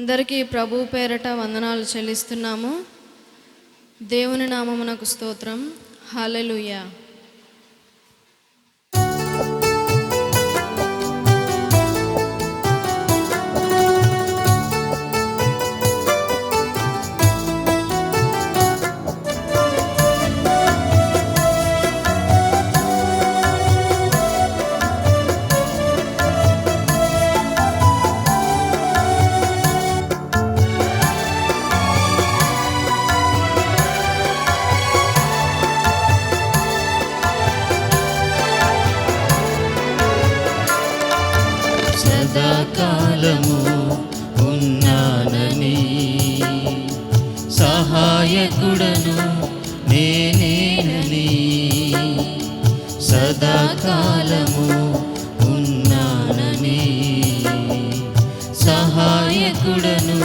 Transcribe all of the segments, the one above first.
అందరికీ ప్రభు పేరట వందనాలు చెల్లిస్తున్నాము. దేవుని నామమునకు స్తోత్రం. హల్లెలూయా. సదాకాలము ఉన్నానని సహాయకుడను నేనేనని, సదాకాలము ఉన్నానని సహాయకుడను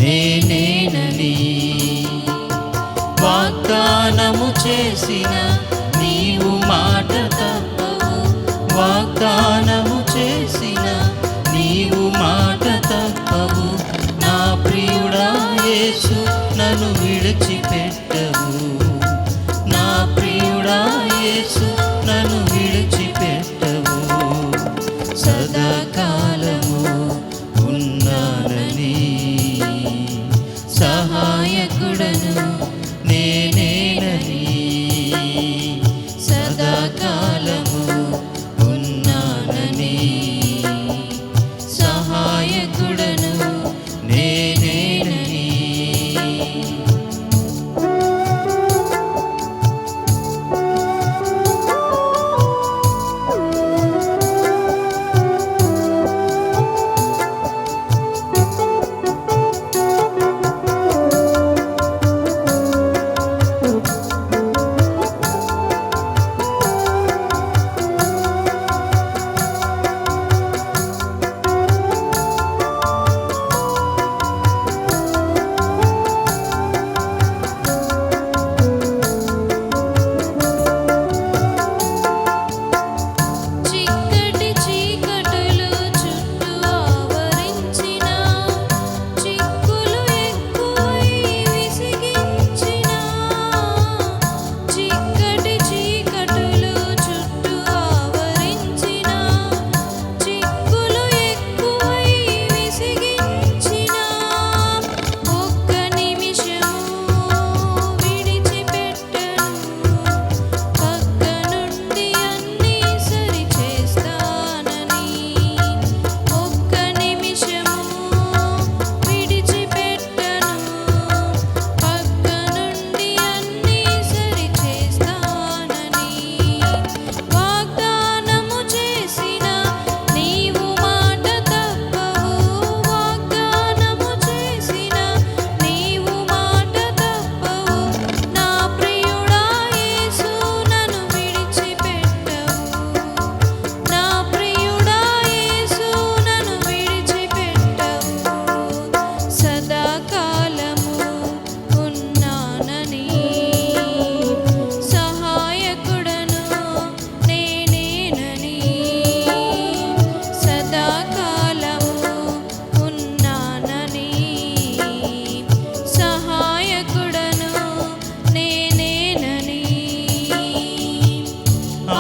నేనేనని, వాగ్దానము చేసిన నీవు మాట తప్పవు, వాగ్దానము చేసిన నీవు మాట తప్పవు, నా ప్రియుడా యేసు నన్ను విడిచిపెట్టవు, నా ప్రియుడా యేసు నన్ను విడిచిపెట్టవు, సదాకాలము ఉన్నానని సహాయకుడను నేనేనని, సదాకాలము ఉన్నానని సహాయకుడను నేనేనని.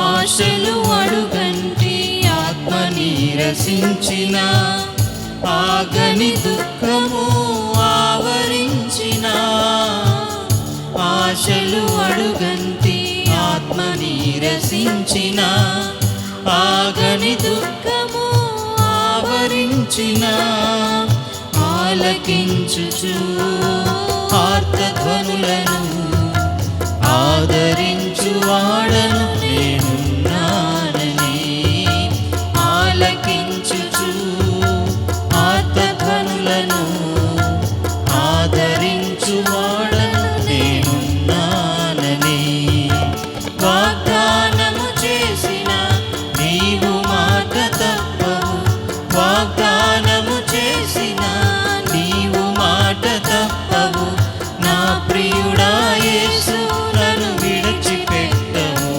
ఆశలు అడుగంటి ఆత్మ నీరసించిన, ఆగని దుఃఖము ఆవరించిన, ఆశలు అడుగంటి ఆత్మ నీరసించిన, ఆగని దుఃఖము ఆవరించిన, ఆలకించుచు ఆర్తధ్వనులను ఆదరించు వాడను నేనున్నానని, ఆలకించుచు ఆర్తధ్వనులను ఆదరించు వాడను నేనున్నానని, వాగ్దానము చేసిన నీవు మాట తప్పవు, వాగ్దానము చేసిన నీవు మాట తప్పవు, నా ప్రియుడా యేసు నన్ను విడిచిపెట్టవు,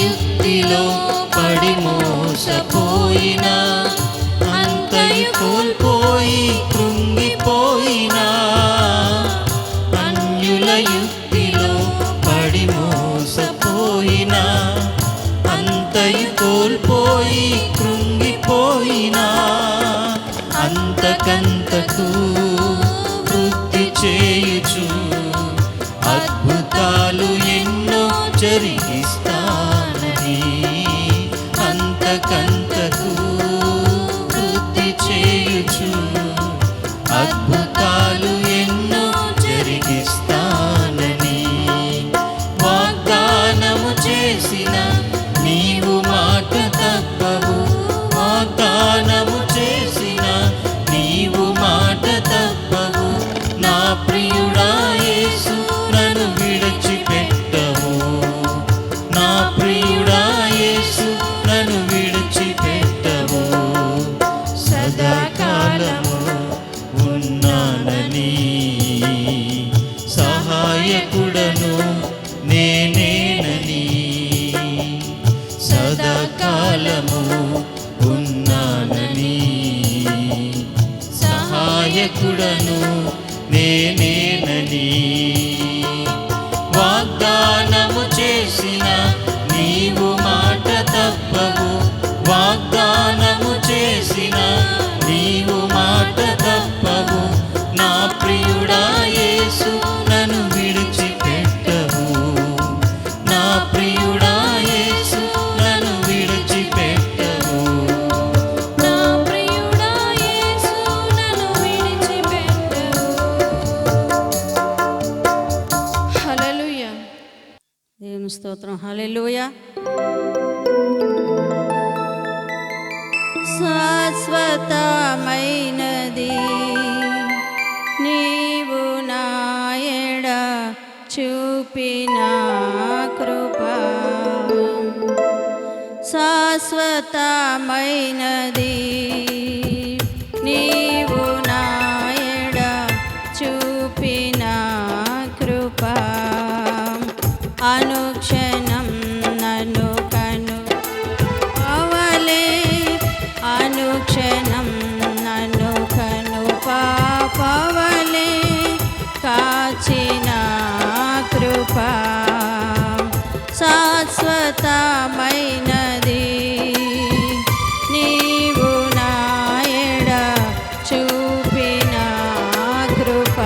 యుక్తిలో పడి మోసపోయినా, అంతయు కోల్పోయి కృంగిపోయినా, అన్యుల యుక్తిలో పడి మోసపోయినా, అంతయు కోల్పోయి కృంగిపోయినా, అంతకంతకు వృద్ధి చేయుచు అద్భుతాలు ఎన్నో జరిగిస్తానని, అంతకంతకు వృద్ధి చేయుచు అద్భుతాలు ఎన్నో జరిగిస్తానని, వాగ్దానము చేసిన నీవు మాట తప్పవు, వాగ్దానము చేసిన నీవు మాట తప్పవు, నా ప్రియుడా యేసు నన్ను విడిచిపెట్టవు, నా ప్రియుడా యేసు నన్ను విడిచిపెట్టవు, సదాకాలము ఉన్నానని, సహాయకుడను నేనేనని, సదాకాలము ఉన్నానని, సహాయకుడను నేనేనని, వాగ్దానము చేసిన నీవు మాట తప్పవు, వాగ్దానము చేసిన నీవు మాట తప్పవు, నా ప్రియుడా యేసు నన్ను విడిచిపెట్టవు, నా ప్రియుడా యేసు నన్ను విడిచిపెట్టవు, నా ప్రియుడా యేసు నన్ను విడిచిపెట్టవు. హల్లెలూయా. దేవుని స్తోత్రం. హల్లెలూయా. శాశ్వతమైనది నీవు నాయడ చూపిన కృప, శాశ్వతమైనది నీవు నాయడ చూపిన కృప, అనుక్షణం నన్ను కను పావలే, అనుక్షణం నన్ను కను పాపవలే కాచిన కృప, శాశ్వతమైనది నీవు నాయడ చూపిన కృప.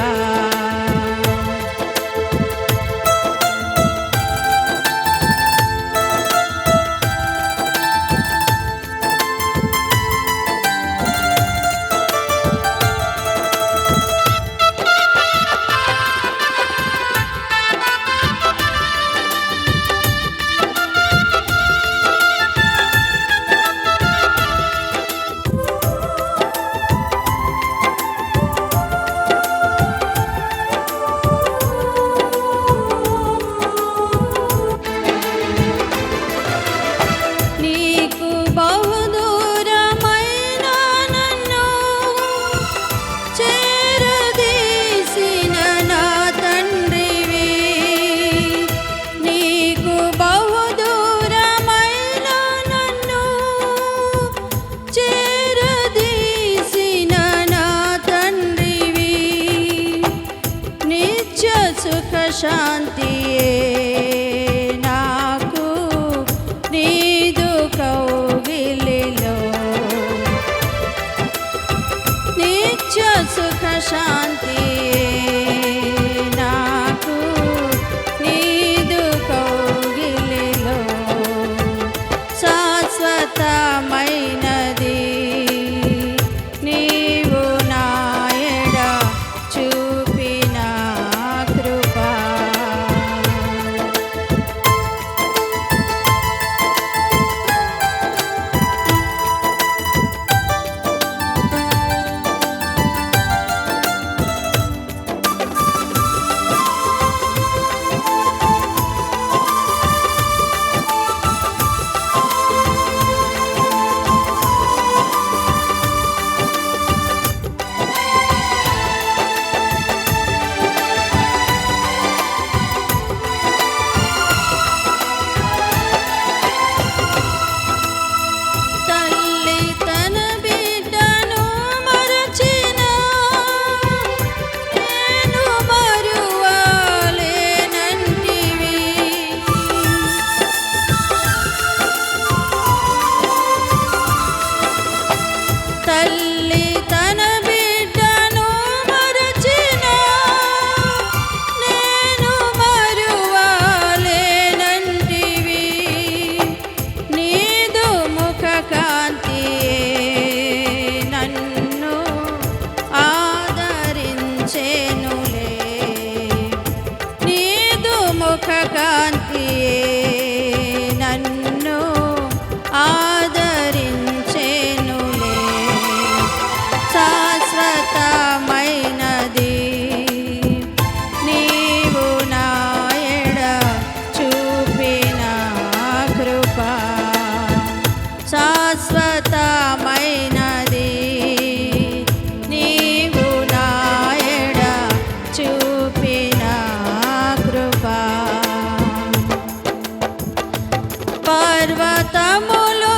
పర్వతములు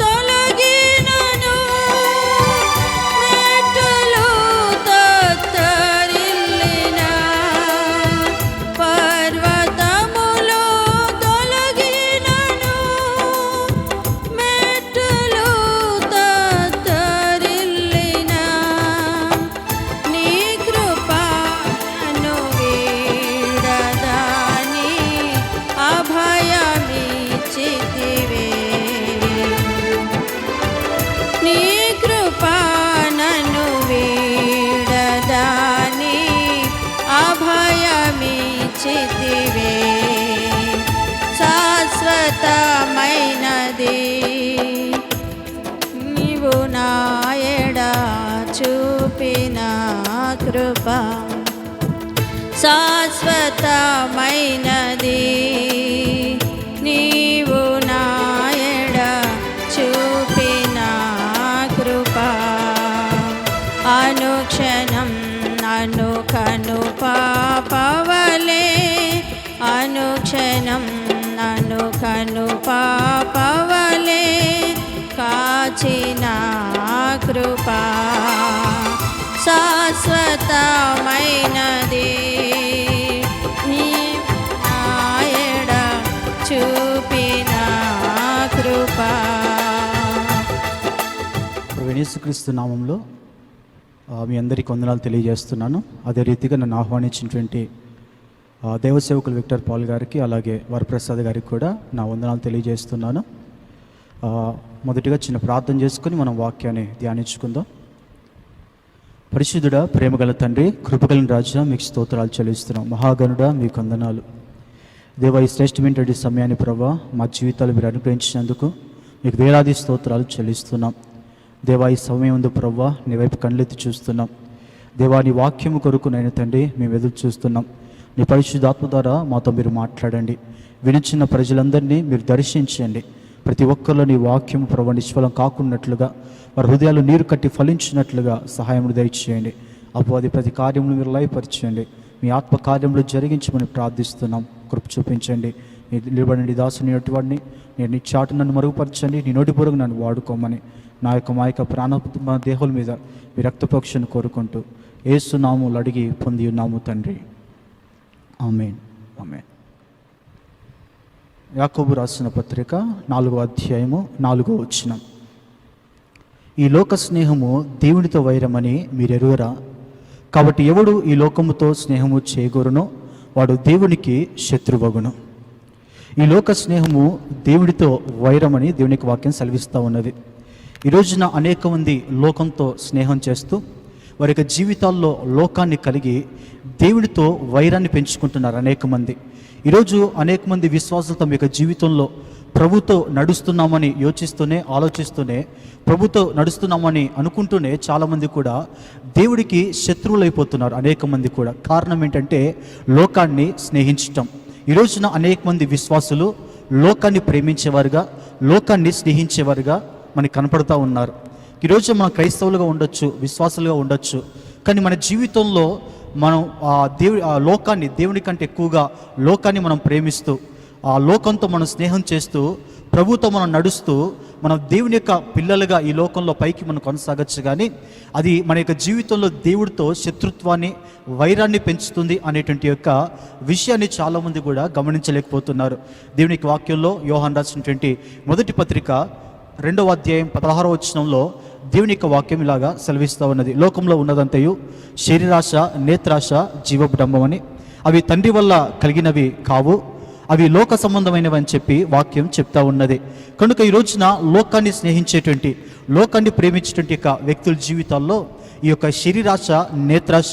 తొలగినను మెట్టులు తత్తరిల్లిన పర్వతములు తొలగినను మెట్టులు తత్తరిల్లిన నీ కృపను వీడదాని అభయమిచ్చితివే నీ కృపను వీడదాని అభయమిచ్చితివే శాశ్వతమైనది నీవు నాయడ చూపిన కృప శాశ్వతమైనది నీవు నాయడ చూపిన కృప అనుక్షణం నన్ను కను పాపవలే అనుక్షణం నన్ను కను పాపవలే కాచిన కృప శాశ్వతమైనది నీవు నాయడ చూపిన కృప. యేసుక్రీస్తు నామంలో మీ అందరికీ వందనాలు తెలియజేస్తున్నాను. అదే రీతిగా నన్ను ఆహ్వానించినటువంటి దైవ సేవకులు విక్టర్ పాల్ గారికి అలాగే వరప్రసాద్ గారికి కూడా నా వందనాలు తెలియజేస్తున్నాను. మొదటిగా చిన్న ప్రార్థన చేసుకొని మనం వాక్యాన్ని ధ్యానించుకుందాం. పరిశుద్ధుడా, ప్రేమగల తండ్రి, కృపగల రాజా, మీకు స్తోత్రాలు చెల్లిస్తున్నాం. మహాగణుడా, మీకు వందనాలు. దేవా, ఈ శ్రేష్టమైనటువంటి సమయాన్ని ప్రభా మా జీవితాలు మీరు అనుగ్రహించినందుకు మీకు వేలాది స్తోత్రాలు చెల్లిస్తున్నాం. దేవా, ఈ సమయం ఉంది ప్రభా నీ వైపు కళ్ళెత్తి చూస్తున్నాం. దేవా, నీ వాక్యము కొరకు నేను తండ్రి మేము ఎదురు చూస్తున్నాం. నీ పరిశుద్ధాత్మ ద్వారా మాతో మీరు మాట్లాడండి. వినిచిన ప్రజలందరినీ మీరు దర్శించండి. ప్రతి ఒక్కరిలో నీ వాక్యం ప్రభా నిష్ఫలం కాకున్నట్లుగా, వారి హృదయాలు నీరు కట్టి ఫలించినట్లుగా సహాయమును దయచేయండి. అపవాది ప్రతి కార్యమును మీరు లయపరచండి. మీ ఆత్మ కార్యములు జరిగించమని ప్రార్థిస్తున్నాం. కృప చూపించండి. నీ నిలబడి దాసుని వాడిని నేను నీ చాటు నన్ను మరుగుపరచండి. నీ నోటి పొరుగు నన్ను వాడుకోమని మా యొక్క ప్రాణ దేహుల మీద మీ రక్తపక్షను కోరుకుంటూ యేసు నామములు అడిగి పొంది ఉన్నాము తండ్రి. ఆమేన్. ఆమేన్. యాకోబు రాసిన పత్రిక 4వ అధ్యాయము 4వ వచనం. ఈ లోక స్నేహము దేవునితో వైరమని మీరెరుగరా? కాబట్టి ఎవడు ఈ లోకముతో స్నేహము చేయగోరునో వాడు దేవునికి శత్రువగును. ఈ లోక స్నేహము దేవుడితో వైరమని దేవునికి వాక్యం సెలవిస్తూ ఉన్నది. ఈ రోజున అనేక మంది లోకంతో స్నేహం చేస్తూ వారి యొక్క జీవితాల్లో లోకాన్ని కలిగి దేవుడితో వైరాన్ని పెంచుకుంటున్నారు అనేక మంది. ఈరోజు అనేక మంది విశ్వాసులు తమ యొక్క జీవితంలో ప్రభుతో నడుస్తున్నామని యోచిస్తూనే ఆలోచిస్తూనే ప్రభుతో నడుస్తున్నామని అనుకుంటూనే చాలామంది కూడా దేవుడికి శత్రువులైపోతున్నారు. అనేక మంది కూడా కారణం ఏంటంటే లోకాన్ని స్నేహించటం. ఈ రోజున అనేక మంది విశ్వాసులు లోకాన్ని ప్రేమించేవారుగా, లోకాన్ని స్నేహించేవారుగా మనకి కనపడుతూ ఉన్నారు. ఈరోజు మనం క్రైస్తవులుగా ఉండొచ్చు, విశ్వాసులుగా ఉండొచ్చు, కానీ మన జీవితంలో మనం ఆ లోకాన్ని, దేవుని కంటే ఎక్కువగా లోకాన్ని మనం ప్రేమిస్తూ ఆ లోకంతో మనం స్నేహం చేస్తూ ప్రభుతో మనం నడుస్తూ మనం దేవుని యొక్క పిల్లలుగా ఈ లోకంలో పైకి మనం కొనసాగచ్చు. కానీ అది మన యొక్క జీవితంలో దేవుడితో శత్రుత్వాన్ని, వైరాన్ని పెంచుతుంది అనేటువంటి యొక్క విషయాన్ని చాలామంది కూడా గమనించలేకపోతున్నారు. దేవుని యొక్క వాక్యంలో యోహాను రాసినటువంటి మొదటి పత్రిక 2వ అధ్యాయం 16వ వచనంలో దేవుని యొక్క వాక్యం ఇలాగా సెలవిస్తూ ఉన్నది. లోకంలో ఉన్నదంతయు శరీరాశ, నేత్రాశ, జీవడంబం అని, అవి తండ్రి వల్ల కలిగినవి కావు, అవి లోక సంబంధమైనవి అని చెప్పి వాక్యం చెప్తా ఉన్నది. కనుక ఈ రోజున లోకాన్ని స్నేహించేటువంటి, లోకాన్ని ప్రేమించేటువంటి యొక్క వ్యక్తుల జీవితాల్లో ఈ యొక్క శరీరాశ, నేత్రాశ,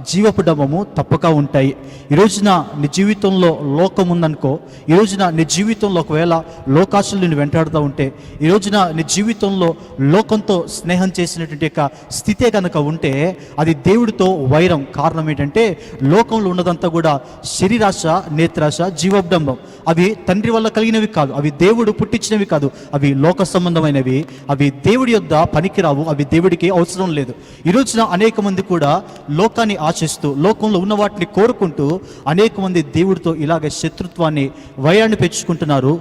జీవపు డంబము తప్పక ఉంటాయి. ఈ రోజున నీ జీవితంలో లోకం ఉందనుకో, ఈ రోజున నీ జీవితంలో ఒకవేళ లోకాశలు నేను వెంటాడుతూ ఉంటే, ఈ రోజున నీ జీవితంలో లోకంతో స్నేహం చేసినటువంటి యొక్క స్థితే కనుక ఉంటే అది దేవుడితో వైరం. కారణం ఏంటంటే లోకంలో ఉన్నదంతా కూడా శరీరాశ, నేత్రాశ, జీవడంబం. అవి తండ్రి వల్ల కలిగినవి కాదు, అవి దేవుడు పుట్టించినవి కాదు, అవి లోక సంబంధమైనవి, అవి దేవుడి యొద్ద పనికిరావు, అవి దేవుడికి అవసరం లేదు. ఈ రోజున అనేక మంది కూడా లోకాన్ని ఆశిస్తూ, లోకంలో ఉన్న వాటిని కోరుకుంటూ అనేక మంది దేవుడితో ఇలాగే శత్రుత్వాన్ని, వైరాన్ని పెంచుకుంటున్నారు.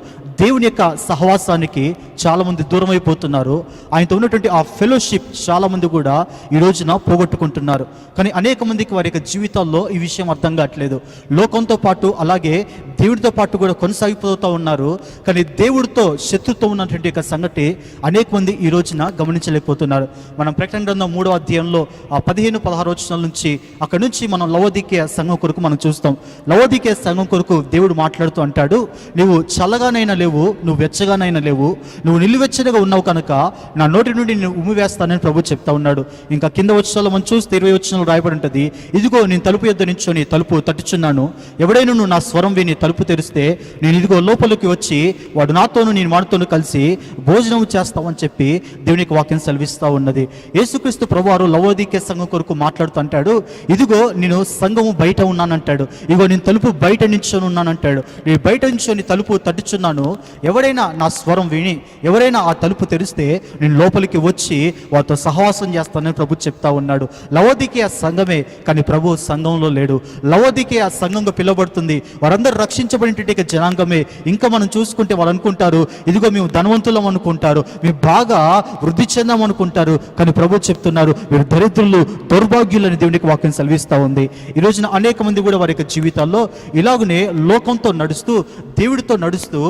దేవుని యొక్క సహవాసానికి చాలామంది దూరం అయిపోతున్నారు. ఆయనతో ఉన్నటువంటి ఆ ఫెలోషిప్ చాలామంది కూడా ఈ రోజున పోగొట్టుకుంటున్నారు. కానీ అనేక మందికి వారి యొక్క జీవితాల్లో ఈ విషయం అర్థం కావట్లేదు. లోకంతో పాటు అలాగే దేవుడితో పాటు కూడా కొనసాగిపోతూ ఉన్నారు. కానీ దేవుడితో శత్రుత్వం ఉన్నటువంటి యొక్క సంగతి అనేక మంది ఈ రోజున గమనించలేకపోతున్నారు. మనం ప్రకటన గ్రంథం 3వ అధ్యాయంలో ఆ 15-16 వచనాల నుంచి అక్కడి నుంచి మనం లవోదికీయ సంఘం కొరకు మనం చూస్తాం. లవోదికీయ సంఘం కొరకు దేవుడు మాట్లాడుతూ అంటాడు, నువ్వు చల్లగానైనా లేవు, నువ్వు వెచ్చగానైనా లేవు, నువ్వు నిలువెచ్చగా ఉన్నావు కనుక నా నోటి నుండి నేను ఉమ్మివేస్తానని ప్రభు చెప్తా ఉన్నాడు. ఇంకా కింద వచనాల్లో మనం చూస్తే 20 వచనాలు రాయబడి ఉంటుంది, ఇదిగో నేను తలుపు యొద్ద నించొని తలుపు తట్టుచున్నాను, ఎవడైనా నువ్వు నా స్వరం విని తలుపు తెరిస్తే నేను ఇదిగో లోపలికి వచ్చి వాడు నాతోను నేను వాడితోను కలిసి భోజనం చేస్తామని చెప్పి దేవునికి వాక్యం సెలవిస్తూ ఉన్నది. యేసుక్రీస్తు ప్రభువారు లవోదికీయ సంఘం కొరకు మాట్లాడుతూ అంటాడు, ఇదిగో నేను సంఘము బయట ఉన్నానంటాడు, ఇదిగో నేను తలుపు బయట నించొని ఉన్నానంటాడు, నేను బయట నించొని తలుపు తట్టుచున్నాను, ఎవడైనా నా స్వరం విని ఎవరైనా ఆ తలుపు తెరిస్తే నేను లోపలికి వచ్చి వారితో సహవాసం చేస్తానని ప్రభు చెప్తా ఉన్నాడు. లవోదికీయ సంఘమే, కానీ ప్రభు సంఘంలో లేడు. లవోదికీయ సంఘంగా పిలువబడుతుంది, వారందరూ రక్షించబడినటువంటి జనాంగమే. ఇంకా మనం చూసుకుంటే వాళ్ళు అనుకుంటారు, ఇదిగో మేము ధనవంతులం అనుకుంటారు, మేము బాగా వృద్ధి చెందాం అనుకుంటారు, కానీ ప్రభు చెప్తున్నారు మీరు దరిద్రులు, దౌర్భాగ్యులని దేవునికి వాక్యం సెలవిస్తూ ఉంది. ఈ రోజున అనేక మంది కూడా వారి యొక్క జీవితాల్లో ఇలాగనే లోకంతో నడుస్తూ దేవుడితో నడుస్తూ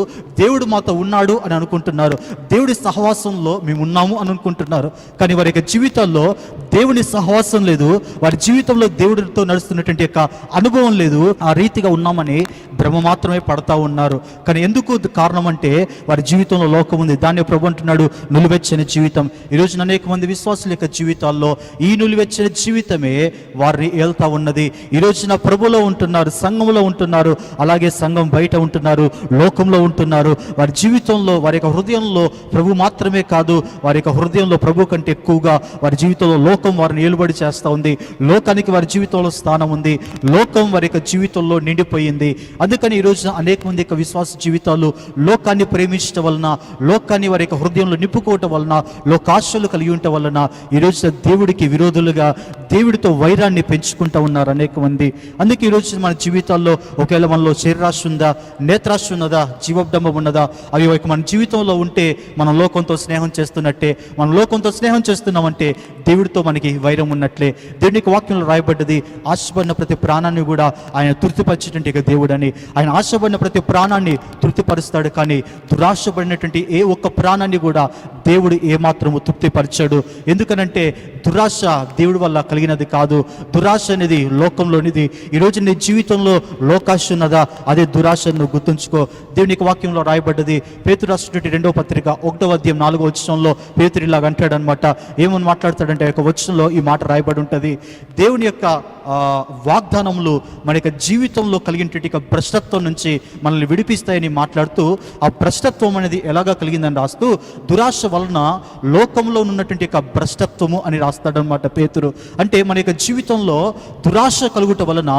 దేవుడు మాతో ఉన్నాడు అని అనుకుంటున్నారు, దేవుడి సహవాసంలో మేము ఉన్నాము అని అనుకుంటున్నారు. కానీ వారి యొక్క జీవితాల్లో దేవుని సహవాసం లేదు, వారి జీవితంలో దేవుడితో నడుస్తున్నటువంటి యొక్క అనుభవం లేదు. ఆ రీతిగా ఉన్నామని భ్రమ మాత్రమే పడతా ఉన్నారు. కానీ ఎందుకు కారణం అంటే వారి జీవితంలో లోకం ఉంది. దాన్ని ప్రభు అంటున్నాడు నులివెచ్చని జీవితం. ఈరోజు అనేక మంది విశ్వాసుల యొక్క జీవితాల్లో ఈ నులివెచ్చని జీవితమే వారిని ఏళ్తా ఉన్నది. ఈ రోజున ప్రభులో ఉంటున్నారు, సంఘంలో ఉంటున్నారు, అలాగే సంఘం బయట ఉంటున్నారు, లోకంలో ఉంటున్నారు. వారి జీవితంలో వారి యొక్క హృదయంలో ప్రభు మాత్రమే కాదు, వారి యొక్క హృదయంలో ప్రభు కంటే ఎక్కువగా వారి జీవితంలో లోకం వారిని ఏలుబడి చేస్తూ ఉంది. లోకానికి వారి జీవితంలో స్థానం ఉంది, లోకం వారి యొక్క జీవితంలో నిండిపోయింది. అందుకని ఈ రోజున అనేక మంది యొక్క విశ్వాస జీవితాలు లోకాన్ని ప్రేమించడం వలన, లోకాన్ని వారి యొక్క హృదయంలో నింపుకోవటం వలన, లోకాశలు కలిగి ఉండటం వలన ఈ రోజున దేవుడికి విరోధులుగా దేవుడితో వైరాన్ని పెంచుకుంటూ ఉన్నారు అనేక మంది. అందుకే ఈ రోజు మన జీవితాల్లో ఒకవేళ మనలో శరీరాశ ఉందా, నేత్రాశ ఉన్నదా, జీవోద్డంబం ఉన్నదా, అవి మన జీవితంలో ఉంటే మనం లోకంతో స్నేహం చేస్తున్నట్టే. మనం లోకంతో స్నేహం చేస్తున్నామంటే దేవుడితో మనకి వైరం ఉన్నట్లే. దేవునికి వాక్యంలో రాయబడ్డది, ఆశపడిన ప్రతి ప్రాణాన్ని కూడా ఆయన తృప్తిపరిచేటువంటి దేవుడని. ఆయన ఆశపడిన ప్రతి ప్రాణాన్ని తృప్తిపరుస్తాడు, కానీ దురాశపడినటువంటి ఏ ఒక్క ప్రాణాన్ని కూడా దేవుడు ఏమాత్రము తృప్తిపరచాడు. ఎందుకనంటే దురాశ దేవుడి వల్ల కలిగినది కాదు, దురాశ అనేది లోకంలోనిది. ఈరోజు నీ జీవితంలో లోకాశ ఉన్నదా, అదే దురాశను గుర్తుంచుకో. దేవునికి వాక్యంలో రాయబడ్డది, పేతురు రాసినటువంటి 2వ పత్రిక 1వ అధ్యాయం 4వ వచనంలో పేతురు ఇలాగ అంటాడనమాట. ఏమని మాట్లాడతాడంటే ఒక వచనంలో ఈ మాట రాయబడి ఉంటుంది, దేవుని యొక్క వాగ్దానములు మన యొక్క జీవితంలో కలిగినటువంటి భ్రష్టత్వం నుంచి మనల్ని విడిపిస్తాయని మాట్లాడుతూ ఆ భ్రష్టత్వం అనేది ఎలాగా కలిగిందని రాస్తూ దురాశ వలన లోకంలో ఉన్నటువంటి యొక్క భ్రష్టత్వము అని రాస్తాడనమాట పేతురు. అంటే మన యొక్క జీవితంలో దురాశ కలుగుట వలన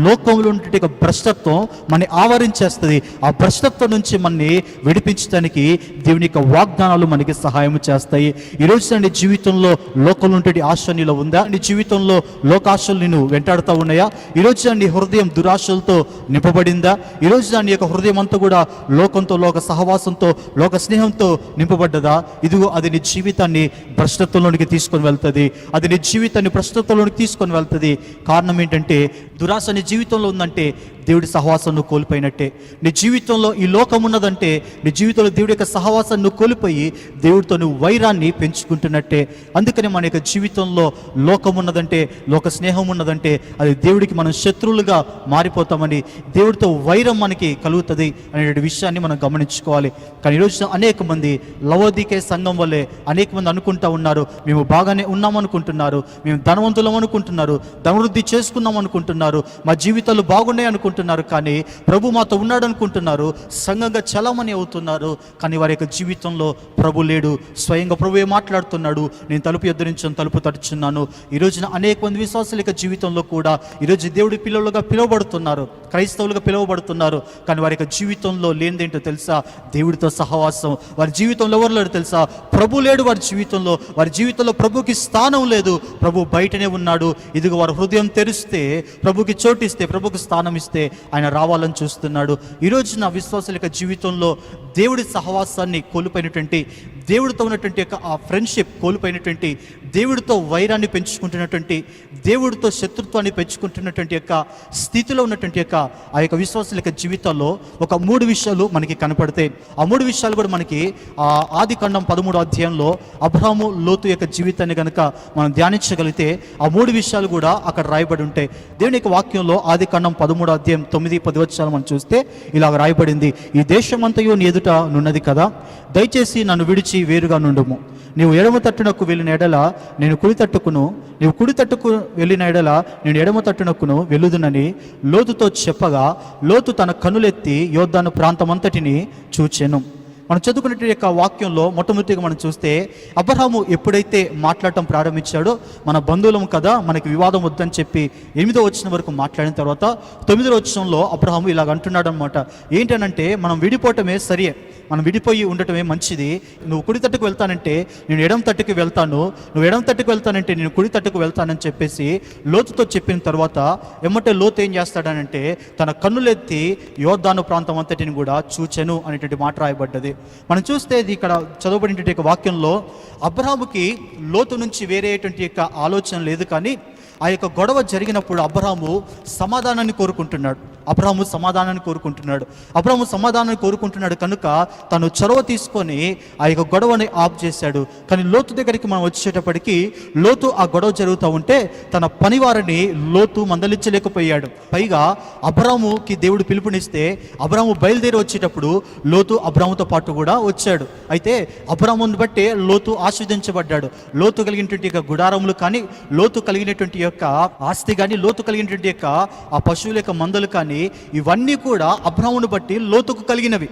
లోకంలో ఉన్నటువంటి యొక్క భ్రష్టత్వం మనని ఆవరించేస్తుంది. ఆ భ్రష్టత్వం నుంచి మనని విడిపించడానికి దేవుని యొక్క వాగ్దానాలు మనకి సహాయం చేస్తాయి. ఈరోజు నీ జీవితంలో లోకంలో ఉన్నటువంటి ఆశ నీలో ఉందా? నీ జీవితంలో లోకాశలు నేను వెంటాడుతూ ఉన్నాయా? ఈరోజు నీ హృదయం దురాశలతో నింపబడిందా? ఈరోజు నీ యొక్క హృదయం అంతా కూడా లోకంతో, లోక సహవాసంతో, లోక స్నేహంతో నింపబడ్డదా? ఇదిగో అది నీ జీవితాన్ని భ్రష్టత్వంలోనికి తీసుకొని వెళ్తుంది, అది నీ జీవితాన్ని భ్రష్టత్వంలోనికి తీసుకొని వెళ్తుంది. కారణం ఏంటంటే దురాశ నీ జీవితంలో ఉందంటే దేవుడి సహవాసం నువ్వు కోల్పోయినట్టే. నీ జీవితంలో ఈ లోకం ఉన్నదంటే నీ జీవితంలో దేవుడి యొక్క సహవాసాన్ని నువ్వు కోల్పోయి దేవుడితో నువ్వు వైరాన్ని పెంచుకుంటున్నట్టే. అందుకని మన యొక్క జీవితంలో లోకం ఉన్నదంటే, లోక స్నేహం ఉన్నదంటే అది దేవుడికి మనం శత్రువులుగా మారిపోతామని, దేవుడితో వైరం మనకి కలుగుతుంది అనే విషయాన్ని మనం గమనించుకోవాలి. కానీ ఈరోజు అనేక మంది లవోదికీయ సంఘం వల్లే అనేక మంది అనుకుంటా ఉన్నారు, మేము బాగానే ఉన్నామనుకుంటున్నారు, మేము ధనవంతులం అనుకుంటున్నారు, ధనవృద్ధి చేసుకున్నాం అనుకుంటున్నారు, మా జీవితాలు బాగున్నాయి అనుకుంటున్నారు, కానీ ప్రభు మాతో ఉన్నాడు అనుకుంటున్నారు, సంఘంగా చలామణి అవుతున్నారు. కానీ వారి యొక్క జీవితంలో ప్రభు లేడు. స్వయంగా ప్రభువే మాట్లాడుతున్నాడు, నేను తలుపు యొద్ద నుంచి తలుపు తట్టుచున్నాను. ఈ రోజున అనేక మంది విశ్వాసుల యొక్క జీవితంలో కూడా ఈరోజు దేవుడి పిల్లలుగా పిలువబడుతున్నారు, క్రైస్తవులుగా పిలువబడుతున్నారు. కానీ వారి యొక్క జీవితంలో లేనిదేంటో తెలుసా? దేవుడితో సహవాసం. వారి జీవితంలో ఎవరు లేడు తెలుసా? ప్రభు లేడు వారి జీవితంలో. వారి జీవితంలో ప్రభుకి స్థానం లేదు, ప్రభు బయటనే ఉన్నాడు. ఇదిగో వారి హృదయం తెరిస్తే, ప్రభుకి చోటిస్తే, ప్రభుకి స్థానం ఇస్తే ఆయన రావాలని చూస్తున్నాడు. ఈరోజు నా విశ్వాసుల యొక్క జీవితంలో దేవుడి సహవాసాన్ని కోల్పోయినటువంటి, దేవుడితో ఉన్నటువంటి యొక్క ఆ ఫ్రెండ్షిప్ కోల్పోయినటువంటి, దేవుడితో వైరాన్ని పెంచుకుంటున్నటువంటి, దేవుడితో శత్రుత్వాన్ని పెంచుకుంటున్నటువంటి యొక్క స్థితిలో ఉన్నటువంటి యొక్క ఆ యొక్క విశ్వాసుల యొక్క జీవితాల్లో ఒక 3 విషయాలు మనకి కనపడతాయి. ఆ 3 విషయాలు కూడా మనకి ఆదికాండం 13వ అధ్యాయంలో అబ్రహాము లోతు యొక్క జీవితాన్ని కనుక మనం ధ్యానించగలిగితే ఆ 3 విషయాలు కూడా అక్కడ రాయబడి ఉంటాయి. దేవుని యొక్క వాక్యంలో ఆదికాండం 13వ అధ్యాయం 9-10 వచనాలు మనం చూస్తే ఇలాగ రాయబడింది. ఈ దేశమంతయు నీ ఎదుట నున్నది కదా, దయచేసి నన్ను విడిచి వేరుగా నుండుము. నీవు ఎడమ తట్టునకు వెళ్ళిన ఎడల నేను కుడి తట్టుకును, నీవు కుడి తట్టుకు వెళ్ళిన ఎడల నేను ఎడమ తట్టునకును వెళ్ళుదునని లోతుతో చెప్పగా, లోతు తన కన్నులెత్తి యోర్దాను ప్రాంతమంతటిని చూచెను. మనం చదువుకునే యొక్క వాక్యంలో మొట్టమొదటిగా మనం చూస్తే అబ్రహాము ఎప్పుడైతే మాట్లాడటం ప్రారంభించాడో, మన బంధువులం కదా, మనకి వివాదం వద్దని చెప్పి 8వ వచనం వరకు మాట్లాడిన తర్వాత 9వ వచనంలో అబ్రహాము ఇలాగ అంటున్నాడు అనమాట. ఏంటనంటే మనం విడిపోవటమే సరియే, మనం విడిపోయి ఉండటమే మంచిది. నువ్వు కుడి తట్టుకు వెళ్తానంటే నేను ఎడమ తట్టుకు వెళ్తాను, నువ్వు ఎడమ తట్టుకు వెళ్తానంటే నేను కుడి తట్టుకు వెళ్తానని చెప్పేసి లోతుతో చెప్పిన తర్వాత ఎమ్మటే లోతు ఏం చేస్తాడనంటే తన కన్నులెత్తి యోర్దాను ప్రాంతం అంతటిని కూడా చూచెను అనేటువంటి మాట రాయబడ్డది. మనం చూస్తే ఇది ఇక్కడ చదవబడినటువంటి వాక్యంలో అబ్రహాముకి లోతు నుంచి వేరేటువంటి యొక్క ఆలోచన లేదు, కానీ ఆ యొక్క గొడవ జరిగినప్పుడు అబ్రహాము సమాధానాన్ని కోరుకుంటున్నాడు. అబ్రహాము సమాధానాన్ని కోరుకుంటున్నాడు కనుక తను చొరవ తీసుకొని ఆ యొక్క గొడవని ఆఫ్ చేశాడు. కానీ లోతు దగ్గరికి మనం వచ్చేటప్పటికి లోతు ఆ గొడవ జరుగుతూ ఉంటే తన పనివారిని లోతు మందలించలేకపోయాడు. పైగా అబ్రహాముకి దేవుడు పిలుపునిస్తే అబ్రహాము బయలుదేరి వచ్చేటప్పుడు లోతు అబ్రహాముతో పాటు కూడా వచ్చాడు. అయితే అబ్రహాముని బట్టే లోతు ఆశీర్వదించబడ్డాడు. లోతు కలిగినటువంటి యొక్క గుడారములు కానీ, లోతు కలిగినటువంటి యొక్క ఆస్తి కానీ, లోతు కలిగినటువంటి యొక్క ఆ పశువుల యొక్క మందలు కానీ, ఇవన్నీ కూడా అబ్రహామును బట్టి లోతుకు కలిగినవి.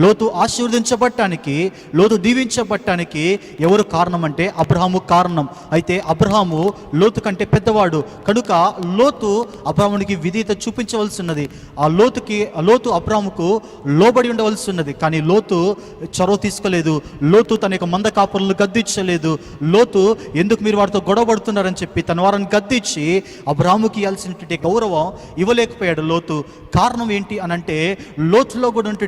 లోతు ఆశీర్వదించబడటానికి, లోతు దీవించబడటానికి ఎవరు కారణం అంటే అబ్రహాము కారణం. అయితే అబ్రహాము లోతు కంటే పెద్దవాడు కనుక లోతు అబ్రహామునికి విధేయత చూపించవలసి ఉన్నది. లోతు అబ్రహాముకు లోబడి ఉండవలసి ఉన్నది. కానీ లోతు చొరవ తీసుకోలేదు. లోతు తన యొక్క మంద కాపురులను గద్దించలేదు. లోతు ఎందుకు మీరు వారితో గొడవ పడుతున్నారని చెప్పి తన వారిని గద్దించి అబ్రహాముకి ఇవ్వాల్సినటువంటి గౌరవం ఇవ్వలేకపోయాడు లోతు. కారణం ఏంటి అనంటే లోతులో కూడా ఉంటే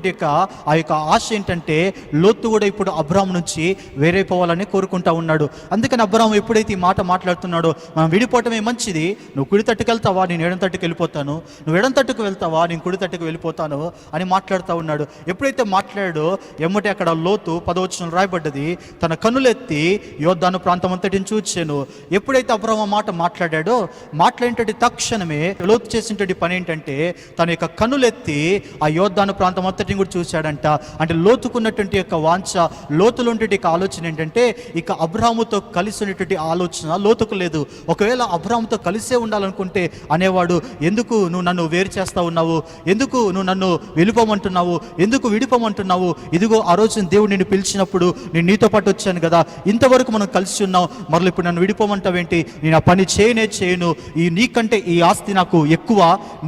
ఆ యొక్క ఆశ ఏంటంటే లోతు కూడా ఇప్పుడు అబ్రహాము నుంచి వేరైపోవాలని కోరుకుంటా ఉన్నాడు. అందుకని అబ్రహాము ఎప్పుడైతే ఈ మాట మాట్లాడుతున్నాడో మనం విడిపోవటమే మంచిది, నువ్వు కుడి తట్టుకు వెళ్తావా నేను ఎడం తట్టుకు వెళ్ళిపోతాను, నువ్వు ఎడం తట్టుకు వెళ్తావా నేను కుడి తట్టుకు వెళ్ళిపోతాను అని మాట్లాడుతూ ఉన్నాడు. ఎప్పుడైతే మాట్లాడాడో ఎమ్మటే అక్కడ లోతు 10వ వచనం రాయబడ్డది, తన కన్నులెత్తి యోర్దాను ప్రాంతం అంతటిని చూచాను. ఎప్పుడైతే అబ్రహాము మాట మాట్లాడాడో మాట్లాడినటువంటి తక్షణమే లోతు చేసినటువంటి పని ఏంటంటే తన యొక్క కన్నులెత్తి ఆ యోర్దాను ప్రాంతం అంతటిని కూడా చూశాడంట. అంటే లోతుకున్నటువంటి యొక్క వాంఛ, లోతులో ఉన్నటువంటి ఆలోచన ఏంటంటే ఇక అబ్రహాముతో కలిసి ఉన్నటువంటి ఆలోచన లోతుకు లేదు. ఒకవేళ అబ్రహాముతో కలిసే ఉండాలనుకుంటే అనేవాడు, ఎందుకు నువ్వు నన్ను వేరు చేస్తా ఉన్నావు, ఎందుకు నువ్వు నన్ను వెళ్ళిపోమంటున్నావు, ఎందుకు విడిపోమంటున్నావు, ఇదిగో ఆ రోజు దేవుడు నిన్ను పిలిచినప్పుడు నేను నీతో పాటు వచ్చాను కదా, ఇంతవరకు మనం కలిసి ఉన్నాం, మరలు ఇప్పుడు నన్ను విడిపోమంటావేంటి, నేను ఆ పని చేయను, నీకంటే ఈ ఆస్తి నాకు ఎక్కువ,